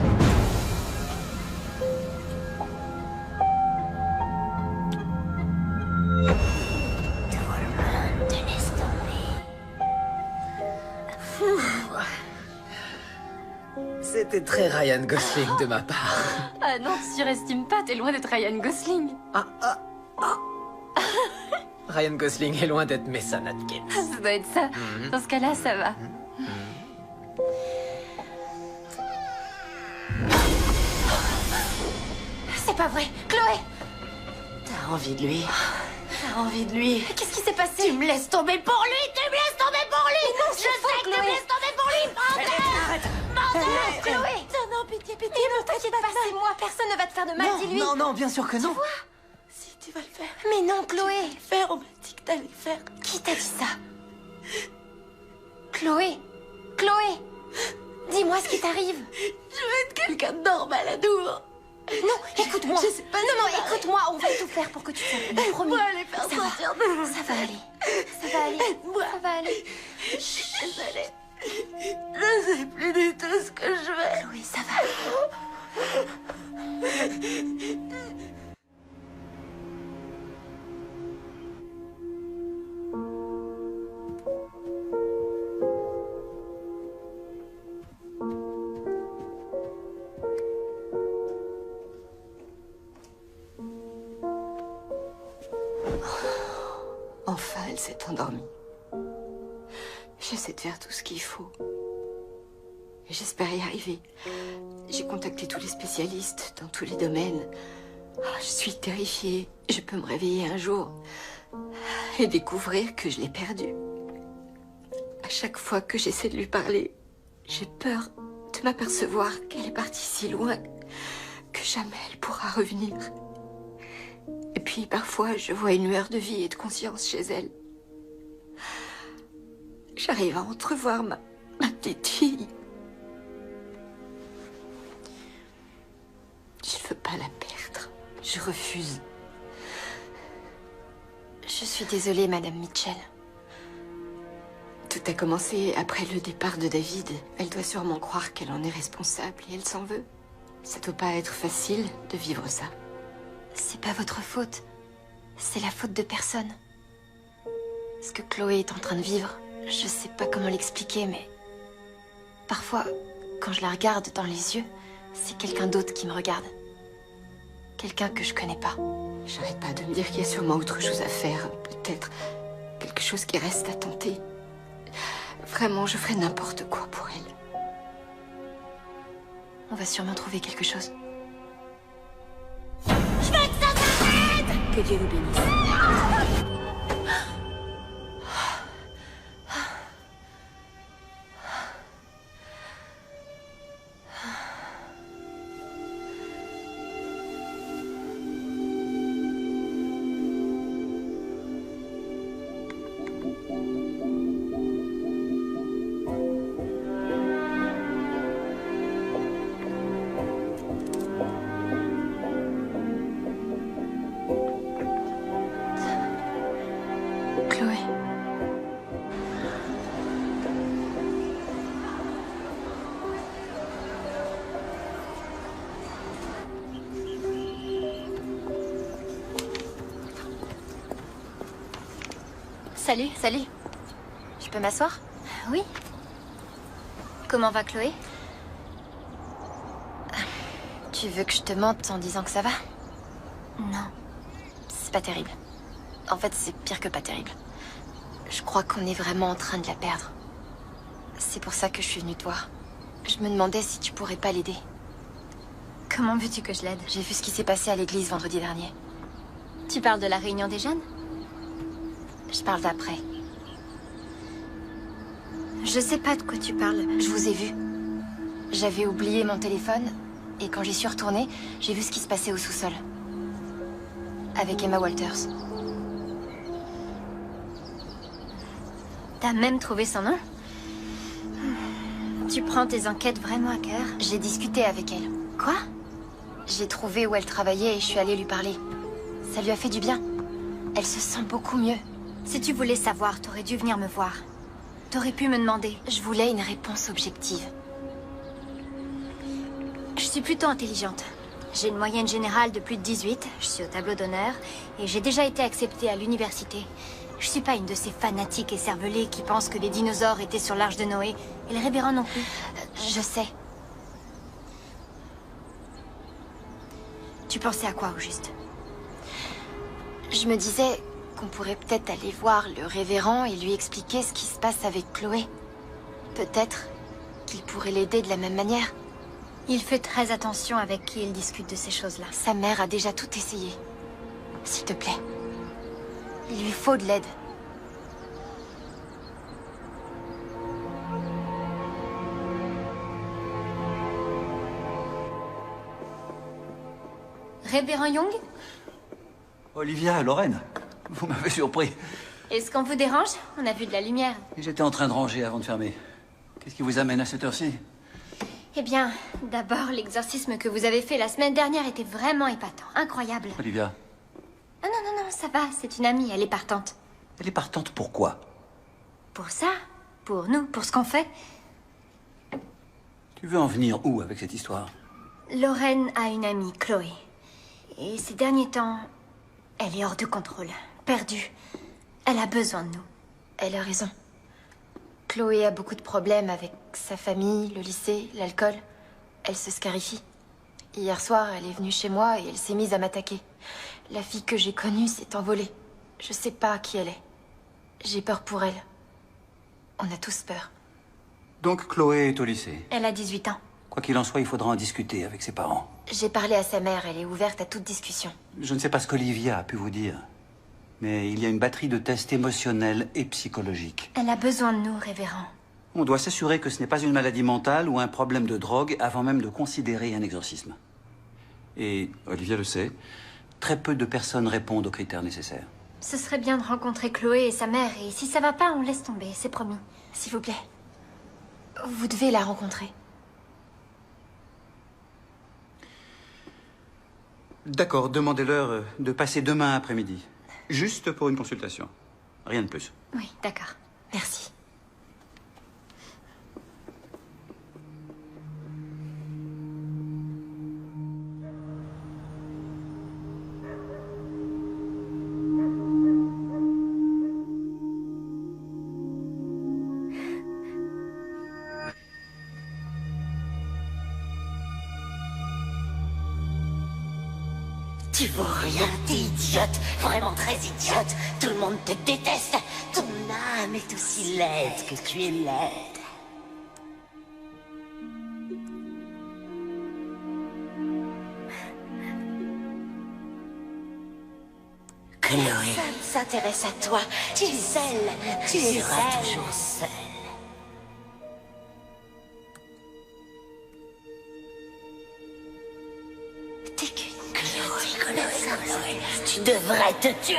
Tout le monde te laisse tomber. C'était très Ryan Gosling de ma part. Ah non, tu surestimes pas, t'es loin d'être Ryan Gosling. Ryan Gosling est loin d'être Mason Atkins. Ça doit être ça. Dans ce cas-là, ça va. C'est pas vrai, Chloé! T'as envie de lui. T'as envie de lui. Qu'est-ce qui s'est passé? Tu me laisses tomber pour lui! Tu me laisses tomber pour lui! Non, je sais que tu me laisses tomber pour lui! Bordel! Bordel! Chloé! Non, pitié, ne t'inquiète pas, c'est moi. Personne ne va te faire de mal, dis-lui. Non, bien sûr que non. Tu vois? Si, tu vas le faire. Mais non, Chloé. Tu vas le faire, on m'a dit que t'allais le faire. Qui t'a dit ça? Chloé! Chloé! Dis-moi ce qui t'arrive. Je veux être quelqu'un de normal à nouveau. Non, écoute-moi. Je sais pas. Non, écoute-moi. On va tout faire pour que tu sois bien. Promis. Aide-moi à les faire sortir de Ça va aller. Ça va aller. Aide-moi. Ça va aller. Désolée. Je sais plus du tout ce que je veux. Chloé, ça va. Enfin, elle s'est endormie. J'essaie de faire tout ce qu'il faut. Et j'espère y arriver. J'ai contacté tous les spécialistes dans tous les domaines. Je suis terrifiée. Je peux me réveiller un jour et découvrir que je l'ai perdue. À chaque fois que j'essaie de lui parler, j'ai peur de m'apercevoir qu'elle est partie si loin que jamais elle pourra revenir. Et puis parfois, je vois une lueur de vie et de conscience chez elle. J'arrive à entrevoir ma petite fille. Je ne veux pas la perdre. Je refuse. Je suis désolée, Madame Mitchell. Tout a commencé après le départ de David. Elle doit sûrement croire qu'elle en est responsable et elle s'en veut. Ça doit pas être facile de vivre ça. C'est pas votre faute. C'est la faute de personne. Ce que Chloé est en train de vivre, je sais pas comment l'expliquer, mais... Parfois, quand je la regarde dans les yeux, c'est quelqu'un d'autre qui me regarde. Quelqu'un que je connais pas. J'arrête pas de me dire qu'il y a sûrement autre chose à faire. Peut-être quelque chose qui reste à tenter. Vraiment, je ferais n'importe quoi pour elle. On va sûrement trouver quelque chose. Je veux que ça s'arrête! Que Dieu vous bénisse. Chloé. Salut. Salut. Je peux m'asseoir? Oui. Comment va Chloé? Tu veux que je te mente en disant que ça va? Non. C'est pas terrible. En fait, c'est pire que pas terrible. Je crois qu'on est vraiment en train de la perdre. C'est pour ça que je suis venue te voir. Je me demandais si tu pourrais pas l'aider. Comment veux-tu que je l'aide? J'ai vu ce qui s'est passé à l'église vendredi dernier. Tu parles de la réunion des jeunes? Je parle d'après. Je sais pas de quoi tu parles. Je vous ai vu. J'avais oublié mon téléphone Et quand j'y suis retournée, j'ai vu ce qui se passait au sous-sol. Avec Emma Walters. T'as même trouvé son nom? Tu prends tes enquêtes vraiment à cœur? J'ai discuté avec elle. Quoi? J'ai trouvé où elle travaillait et je suis allée lui parler. Ça lui a fait du bien. Elle se sent beaucoup mieux. Si tu voulais savoir, t'aurais dû venir me voir. T'aurais pu me demander. Je voulais une réponse objective. Je suis plutôt intelligente. J'ai une moyenne générale de plus de 18, je suis au tableau d'honneur, et j'ai déjà été acceptée à l'université. Je suis pas une de ces fanatiques écervelés qui pensent que les dinosaures étaient sur l'Arche de Noé, et le révérend non plus. Je sais. Tu pensais à quoi, au juste? Je me disais qu'on pourrait peut-être aller voir le révérend et lui expliquer ce qui se passe avec Chloé. Peut-être qu'il pourrait l'aider de la même manière. Il fait très attention avec qui il discute de ces choses-là. Sa mère a déjà tout essayé. S'il te plaît. Il lui faut de l'aide. Révérend Young? Olivia, Lorraine, vous m'avez surpris. Est-ce qu'on vous dérange? On a vu de la lumière. J'étais en train de ranger avant de fermer. Qu'est-ce qui vous amène à cette heure-ci? Eh bien, d'abord, l'exorcisme que vous avez fait la semaine dernière était vraiment épatant. Incroyable. Olivia, Ah non, ça va. C'est une amie, elle est partante. elle est partante pourquoi? Pour ça, pour nous, pour ce qu'on fait. Tu veux en venir où avec cette histoire? Lorraine a une amie, Chloé. Et ces derniers temps, elle est hors de contrôle, perdue. Elle a besoin de nous. Elle a raison. Chloé a beaucoup de problèmes avec sa famille, le lycée, l'alcool. Elle se scarifie. Hier soir, elle est venue chez moi et elle s'est mise à m'attaquer. La fille que j'ai connue s'est envolée. Je sais pas qui elle est. J'ai peur pour elle. On a tous peur. Donc Chloé est au lycée. Elle a 18 ans. Quoi qu'il en soit, il faudra en discuter avec ses parents. J'ai parlé à sa mère, elle est ouverte à toute discussion. Je ne sais pas ce qu'Olivia a pu vous dire, mais il y a une batterie de tests émotionnels et psychologiques. Elle a besoin de nous, révérend. On doit s'assurer que ce n'est pas une maladie mentale ou un problème de drogue avant même de considérer un exorcisme. Et Olivia le sait, très peu de personnes répondent aux critères nécessaires. Ce serait bien de rencontrer Chloé et sa mère, et si ça va pas, on laisse tomber, c'est promis. S'il vous plaît. Vous devez la rencontrer. D'accord, demandez-leur de passer demain après-midi. Juste pour une consultation. Rien de plus. Oui, d'accord. Merci. Tu vaux rien, t'es idiote, vraiment très idiote. Tout le monde te déteste. Ton âme est aussi laide que tu es laide. Chloé, ça s'intéresse à toi. Tu es seule. Tu seras toujours seule. T'es qu'une Chloé. Tu devrais te tuer.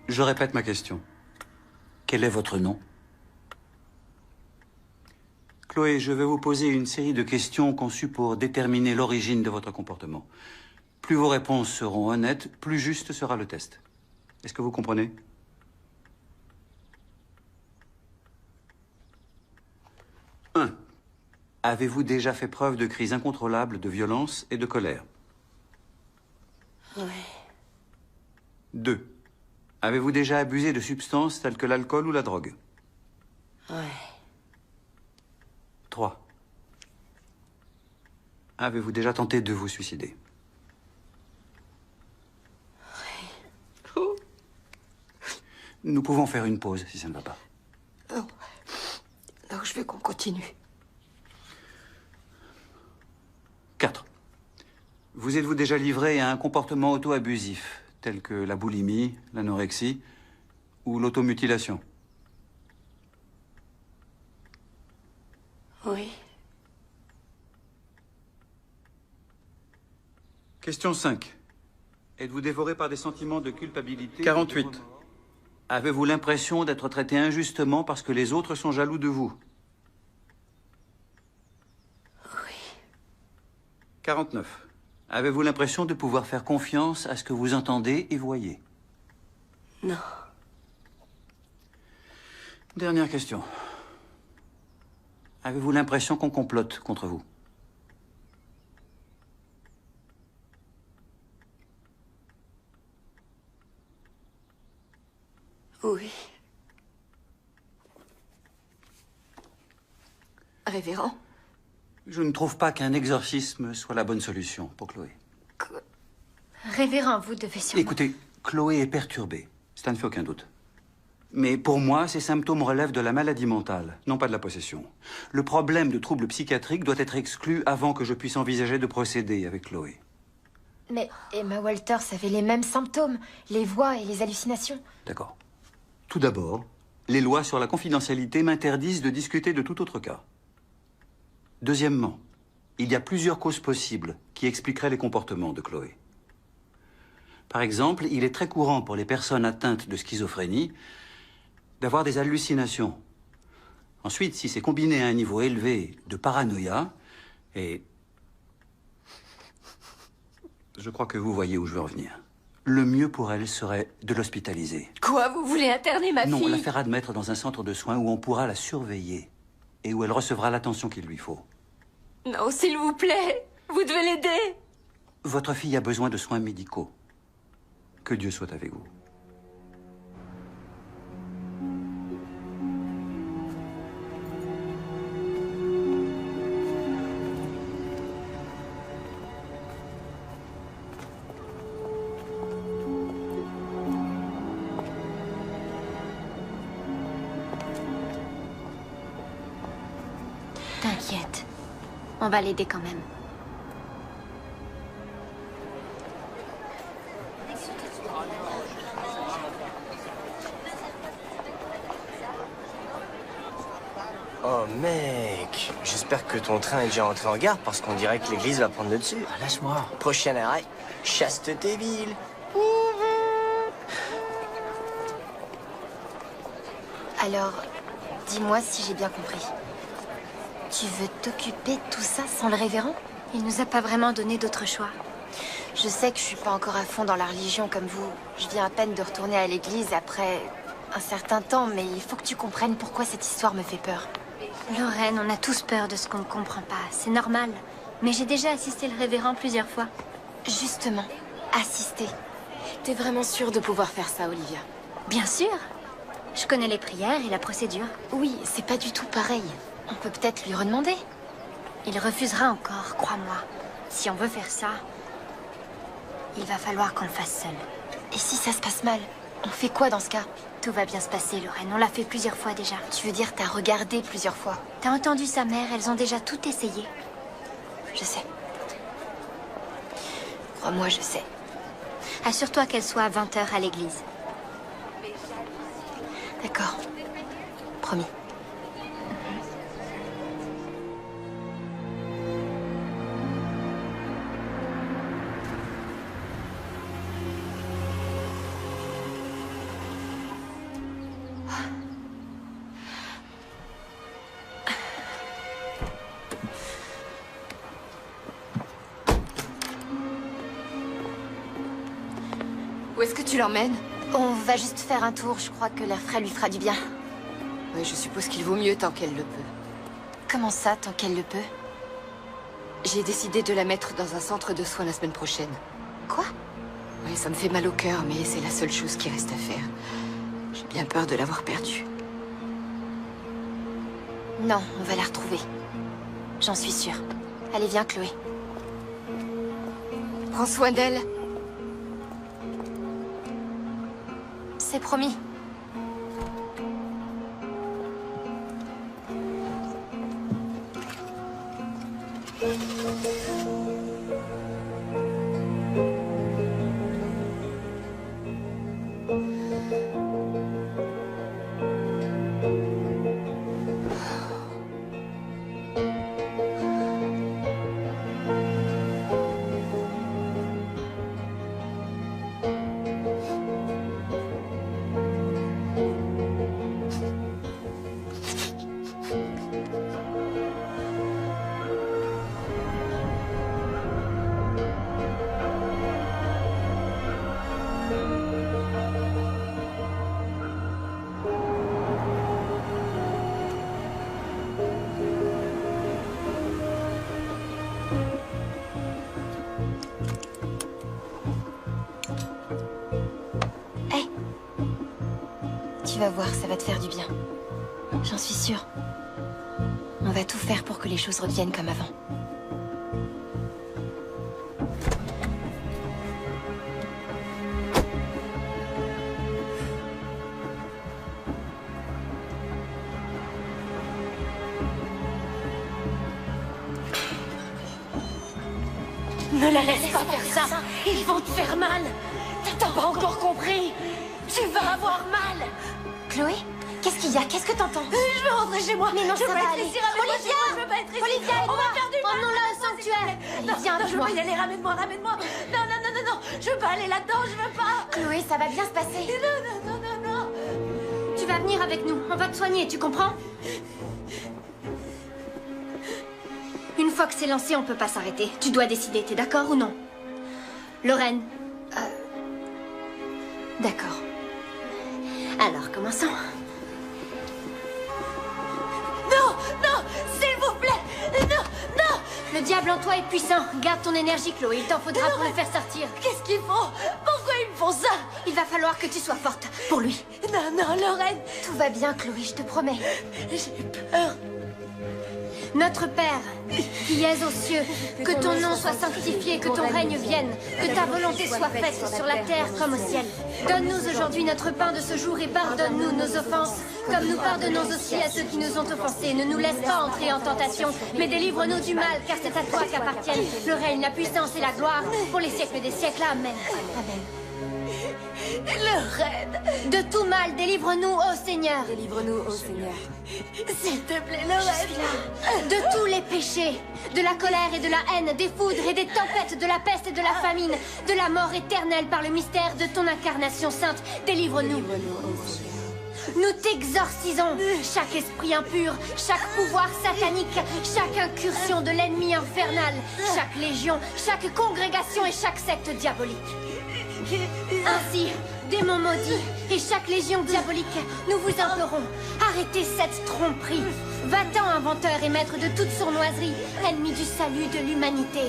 Je répète ma question. Quel est votre nom? Chloé, je vais vous poser une série de questions conçues pour déterminer l'origine de votre comportement. Plus vos réponses seront honnêtes, plus juste sera le test. Est-ce que vous comprenez? Avez-vous déjà fait preuve de crises incontrôlables de violence et de colère? Ouais. 2. Avez-vous déjà abusé de substances telles que l'alcool ou la drogue? Ouais. 3. Avez-vous déjà tenté de vous suicider? Ouais. Nous pouvons faire une pause si ça ne va pas. Non. Non, je veux qu'on continue. 4. Vous êtes-vous déjà livré à un comportement auto-abusif, tel que la boulimie, l'anorexie ou l'automutilation? Oui. Question 5. Êtes-vous dévoré par des sentiments de culpabilité? 48. Avez-vous l'impression d'être traité injustement parce que les autres sont jaloux de vous? Oui. 49. Avez-vous l'impression de pouvoir faire confiance à ce que vous entendez et voyez? Non. Dernière question. Avez-vous l'impression qu'on complote contre vous? Oui. Révérend? Je ne trouve pas qu'un exorcisme soit la bonne solution pour Chloé. Révérend, vous devez sûrement... Écoutez, Chloé est perturbée. Ça ne fait aucun doute. Mais pour moi, ces symptômes relèvent de la maladie mentale, non pas de la possession. Le problème de troubles psychiatriques doit être exclu avant que je puisse envisager de procéder avec Chloé. Mais Emma Walters avait les mêmes symptômes, les voix et les hallucinations. D'accord. Tout d'abord, les lois sur la confidentialité m'interdisent de discuter de tout autre cas. Deuxièmement, il y a plusieurs causes possibles qui expliqueraient les comportements de Chloé. Par exemple, il est très courant pour les personnes atteintes de schizophrénie d'avoir des hallucinations. Ensuite, si c'est combiné à un niveau élevé de paranoïa, et je crois que vous voyez où je veux en venir, le mieux pour elle serait de l'hospitaliser. Quoi, vous voulez interner ma fille? Non, la faire admettre dans un centre de soins où on pourra la surveiller et où elle recevra l'attention qu'il lui faut. Non, s'il vous plaît, vous devez l'aider. Votre fille a besoin de soins médicaux. Que Dieu soit avec vous. T'inquiète. On va l'aider quand même. Oh mec, j'espère que ton train est déjà entré en gare parce qu'on dirait que l'église va prendre le dessus. Ah, lâche-moi. Prochain arrêt, Chastetéville. Alors, dis-moi si j'ai bien compris. Tu veux t'occuper de tout ça sans le révérend? Il nous a pas vraiment donné d'autre choix. Je sais que je suis pas encore à fond dans la religion comme vous. Je viens à peine de retourner à l'église après un certain temps, mais il faut que tu comprennes pourquoi cette histoire me fait peur. Lorraine, on a tous peur de ce qu'on ne comprend pas. C'est normal. Mais j'ai déjà assisté le révérend plusieurs fois. Justement, assister. T'es vraiment sûre de pouvoir faire ça, Olivia? Bien sûr. Je connais les prières et la procédure. Oui, c'est pas du tout pareil. On peut peut-être lui redemander. Il refusera encore, crois-moi. Si on veut faire ça, il va falloir qu'on le fasse seul. Et si ça se passe mal, on fait quoi dans ce cas? Tout va bien se passer, Lorraine. On l'a fait plusieurs fois déjà. Tu veux dire t'as regardé plusieurs fois? T'as entendu sa mère, elles ont déjà tout essayé. Je sais. Crois-moi, je sais. Assure-toi qu'elle soit à 20h à l'église. D'accord. Promis. Où est-ce que tu l'emmènes? On va juste faire un tour. Je crois que l'air frais lui fera du bien. Oui, je suppose qu'il vaut mieux tant qu'elle le peut. Comment ça, tant qu'elle le peut? J'ai décidé de la mettre dans un centre de soins la semaine prochaine. Quoi? Oui, ça me fait mal au cœur, mais c'est la seule chose qui reste à faire. J'ai bien peur de l'avoir perdue. Non, on va la retrouver. J'en suis sûre. Allez, viens, Chloé. Prends soin d'elle. C'est promis. vas voir, ça va te faire du bien. J'en suis sûre. On va tout faire pour que les choses reviennent comme avant. Ne la laisse pas faire ça. Ils vont te faire mal. T'as pas encore compris. Tu vas avoir mal. Chloé, qu'est-ce qu'il y a? Qu'est-ce que t'entends? Je veux rentrer chez moi. Mais non, je ça veux va être aller. ici, ramène-moi chez moi, je veux pas être ici. Olivia, on va faire du mal. Emmenons-la au sanctuaire. Non, Viens non, avec je veux moi. pas y aller, ramène-moi, ramène-moi. Non, non, non, non, non. Je veux pas aller là-dedans, je veux pas. Chloé, ça va bien se passer. Non, non, non, non, non. Tu vas venir avec nous, on va te soigner, tu comprends? Une fois que c'est lancé, on peut pas s'arrêter. Tu dois décider, t'es d'accord ou non? Lorraine. D'accord. Alors, commençons. Non, non, s'il vous plaît. Non, non. Le diable en toi est puissant. Garde ton énergie, Chloé. Il t'en faudra pour le faire sortir. Qu'est-ce qu'ils font? Pourquoi ils me font ça? Il va falloir que tu sois forte. Pour lui. Non, non, Lorraine. Tout va bien, Chloé, je te promets. J'ai peur. Notre Père, qui es aux cieux, que ton nom soit sanctifié, que ton règne vienne, que ta volonté soit faite sur la terre comme au ciel. Donne-nous aujourd'hui notre pain de ce jour et pardonne-nous nos offenses, comme nous pardonnons aussi à ceux qui nous ont offensés. Ne nous laisse pas entrer en tentation, mais délivre-nous du mal, car c'est à toi qu'appartiennent le règne, la puissance et la gloire, pour les siècles des siècles. Amen. Amen. Lorraine. De tout mal, délivre-nous, ô Seigneur. Délivre-nous, ô Seigneur. S'il te plaît, Lorraine. De tous les péchés, de la colère et de la haine, des foudres et des tempêtes, de la peste et de la famine, de la mort éternelle par le mystère de ton incarnation sainte, délivre-nous. Nous t'exorcisons, chaque esprit impur, chaque pouvoir satanique, chaque incursion de l'ennemi infernal, chaque légion, chaque congrégation et chaque secte diabolique. Ainsi, démons maudits et chaque légion diabolique, nous vous implorons, arrêtez cette tromperie. Va-t'en, inventeur et maître de toute sournoiserie, ennemi du salut de l'humanité.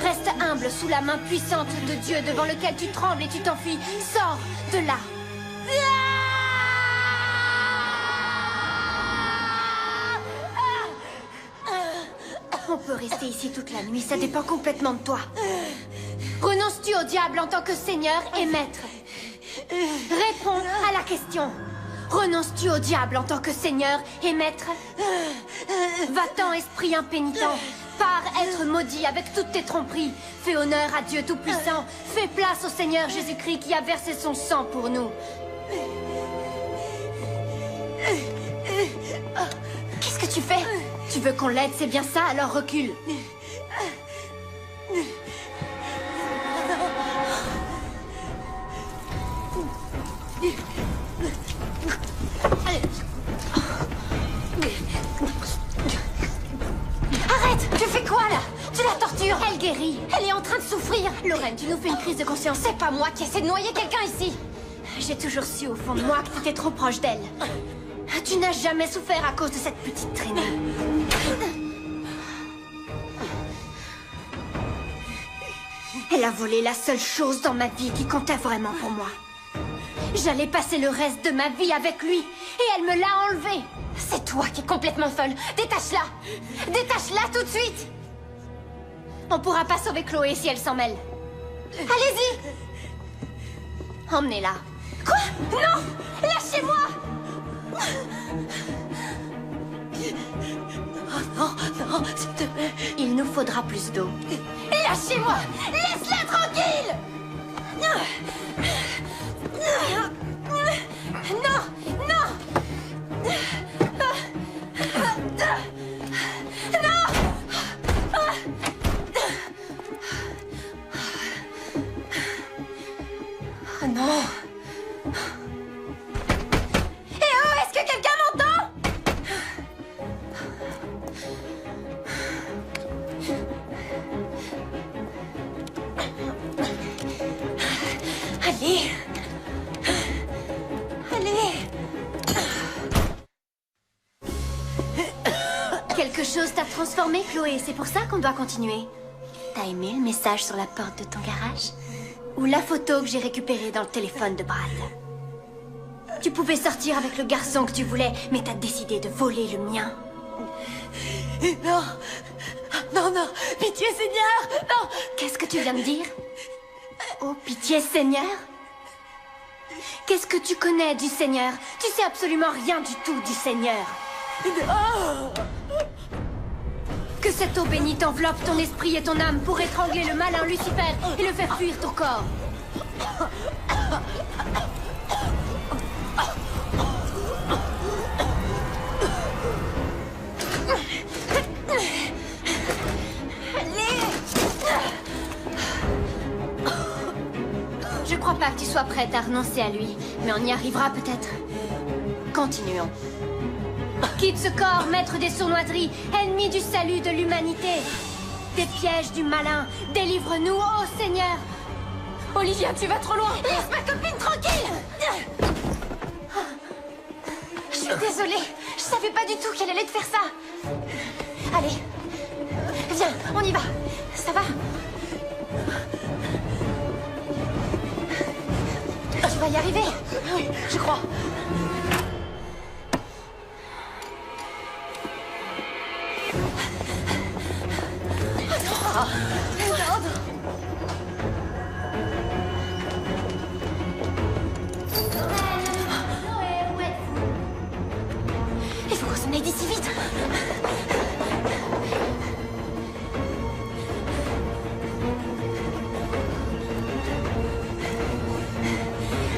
Reste humble sous la main puissante de Dieu devant lequel tu trembles et tu t'enfuis. Sors de là. On peut rester ici toute la nuit, ça dépend complètement de toi. Renonces-tu au diable en tant que seigneur et maître? Réponds à la question. Renonces-tu au diable en tant que seigneur et maître? Va-t'en, esprit impénitent. Pars être maudit avec toutes tes tromperies. Fais honneur à Dieu Tout-Puissant. Fais place au Seigneur Jésus-Christ qui a versé son sang pour nous. Qu'est-ce que tu fais? Tu veux qu'on l'aide, c'est bien ça, alors recule. Arrête! Tu fais quoi, là? Tu la tortures? Elle guérit. Elle est en train de souffrir. Lorraine, tu nous fais une crise de conscience. C'est pas moi qui essaie de noyer quelqu'un ici. J'ai toujours su au fond de moi que t'étais trop proche d'elle. Tu n'as jamais souffert à cause de cette petite traînée. Elle a volé la seule chose dans ma vie qui comptait vraiment pour moi. J'allais passer le reste de ma vie avec lui, et elle me l'a enlevé. C'est toi qui es complètement folle. Détache-la. Détache-la tout de suite. On pourra pas sauver Chloé si elle s'en mêle. Allez-y. Emmenez-la. Quoi? Non! Lâchez-moi! Oh non, non, s'il te plaît. Il nous faudra plus d'eau. Lâchez-moi! Laisse-la tranquille! Non! Non! Oh non! Eh oh, est-ce que quelqu'un m'entend? Allez! Allez! Quelque chose t'a transformé, Chloé, c'est pour ça qu'on doit continuer. T'as aimé le message sur la porte de ton garage? Ou la photo que j'ai récupérée dans le téléphone de Brad? Tu pouvais sortir avec le garçon que tu voulais, mais t'as décidé de voler le mien. Non. Non, non. Pitié, Seigneur. Non. Qu'est-ce que tu viens de dire? Oh, pitié, Seigneur? Qu'est-ce que tu connais du Seigneur? Tu sais absolument rien du tout du Seigneur. Oh. Que cette eau bénite enveloppe ton esprit et ton âme pour étrangler le malin Lucifer et le faire fuir ton corps. Je crois pas que tu sois prête à renoncer à lui, mais on y arrivera peut-être. Continuons. Quitte ce corps, maître des sournoiseries, ennemi du salut de l'humanité. Des pièges du malin, délivre-nous, ô Seigneur. Olivia, tu vas trop loin. Laisse ma copine tranquille. Je suis désolée. Je savais pas du tout qu'elle allait te faire ça. Allez. Viens, on y va. Ça va? Tu vas y arriver? Oui, je crois. Il faut qu'on s'en aille d'ici vite.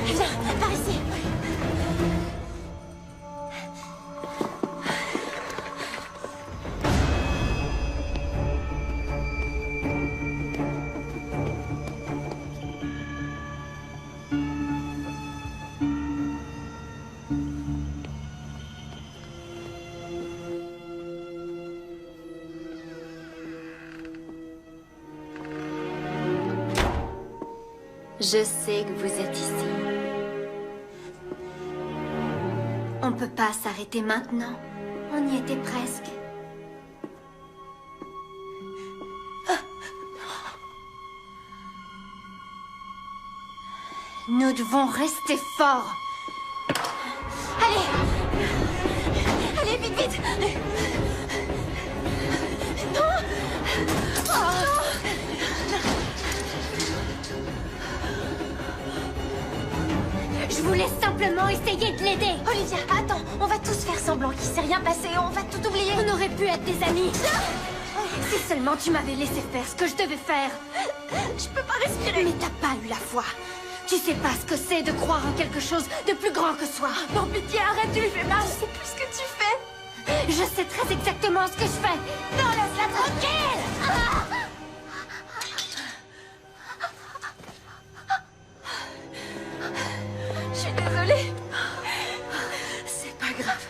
Viens, par ici. Je sais que vous êtes ici. On peut pas s'arrêter maintenant. On y était presque. Nous devons rester forts. Allez. Allez, vite, vite. Non. Oh. Je voulais simplement essayer de l'aider. Olivia, attends, on va tous faire semblant qu'il s'est rien passé, on va tout oublier. On aurait pu être des amis. Si seulement tu m'avais laissé faire ce que je devais faire. Je peux pas respirer. Mais t'as pas eu la foi. Tu sais pas ce que c'est de croire en quelque chose de plus grand que soi. Non, pitié, arrête, tu lui fais mal. Je sais plus ce que tu fais. Je sais très exactement ce que je fais. Non, laisse-la tranquille. Je suis désolée. C'est pas grave.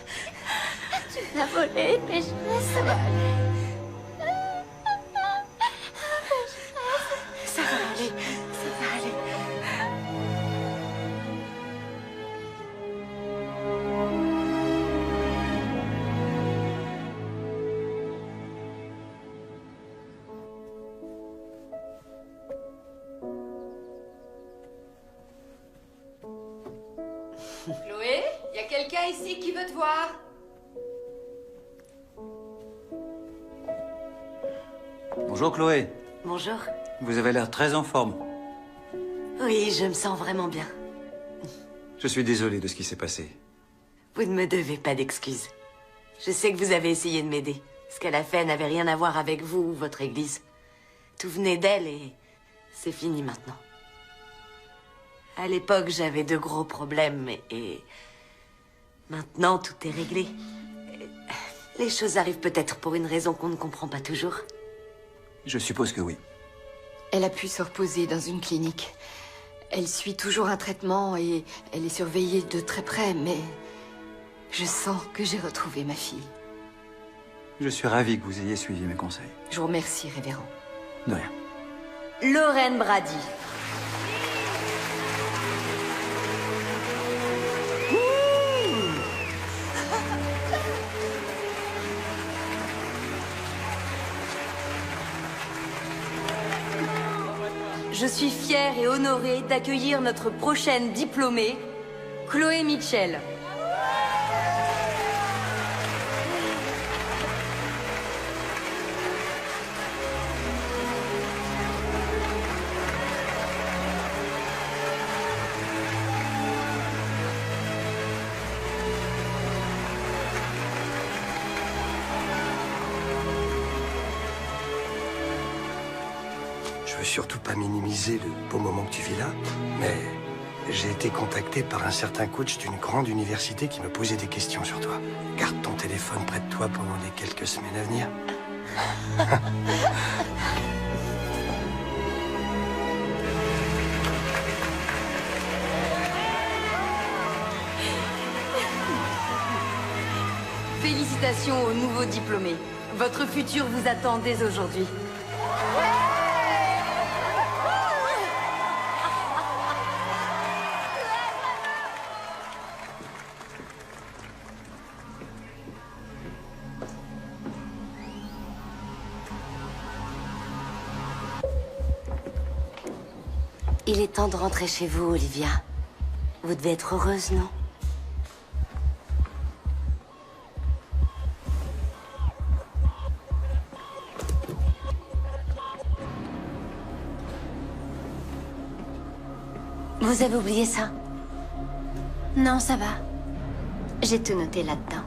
Tu l'as volé, pécheresse. Ça va aller. Ça va aller. Ça va aller. Chloé, y a quelqu'un ici qui veut te voir? Bonjour Chloé. Bonjour. Vous avez l'air très en forme. Oui, je me sens vraiment bien. Je suis désolé de ce qui s'est passé. Vous ne me devez pas d'excuses. Je sais que vous avez essayé de m'aider. Ce qu'elle a fait n'avait rien à voir avec vous ou votre église. Tout venait d'elle et c'est fini maintenant. À l'époque, j'avais de gros problèmes et maintenant, tout est réglé. Les choses arrivent peut-être pour une raison qu'on ne comprend pas toujours. Je suppose que oui. Elle a pu se reposer dans une clinique. Elle suit toujours un traitement et elle est surveillée de très près, mais je sens que j'ai retrouvé ma fille. Je suis ravi que vous ayez suivi mes conseils. Je vous remercie, révérend. De rien. Lorraine Brady. Je suis fière et honorée d'accueillir notre prochaine diplômée, Chloé Mitchell. Je veux surtout pas minimiser le beau moment que tu vis là, mais j'ai été contacté par un certain coach d'une grande université qui me posait des questions sur toi. Garde ton téléphone près de toi pendant les quelques semaines à venir. Félicitations aux nouveaux diplômés. Votre futur vous attend dès aujourd'hui. Il est temps de rentrer chez vous, Olivia. Vous devez être heureuse, non? Vous avez oublié ça? Non, ça va. J'ai tout noté là-dedans.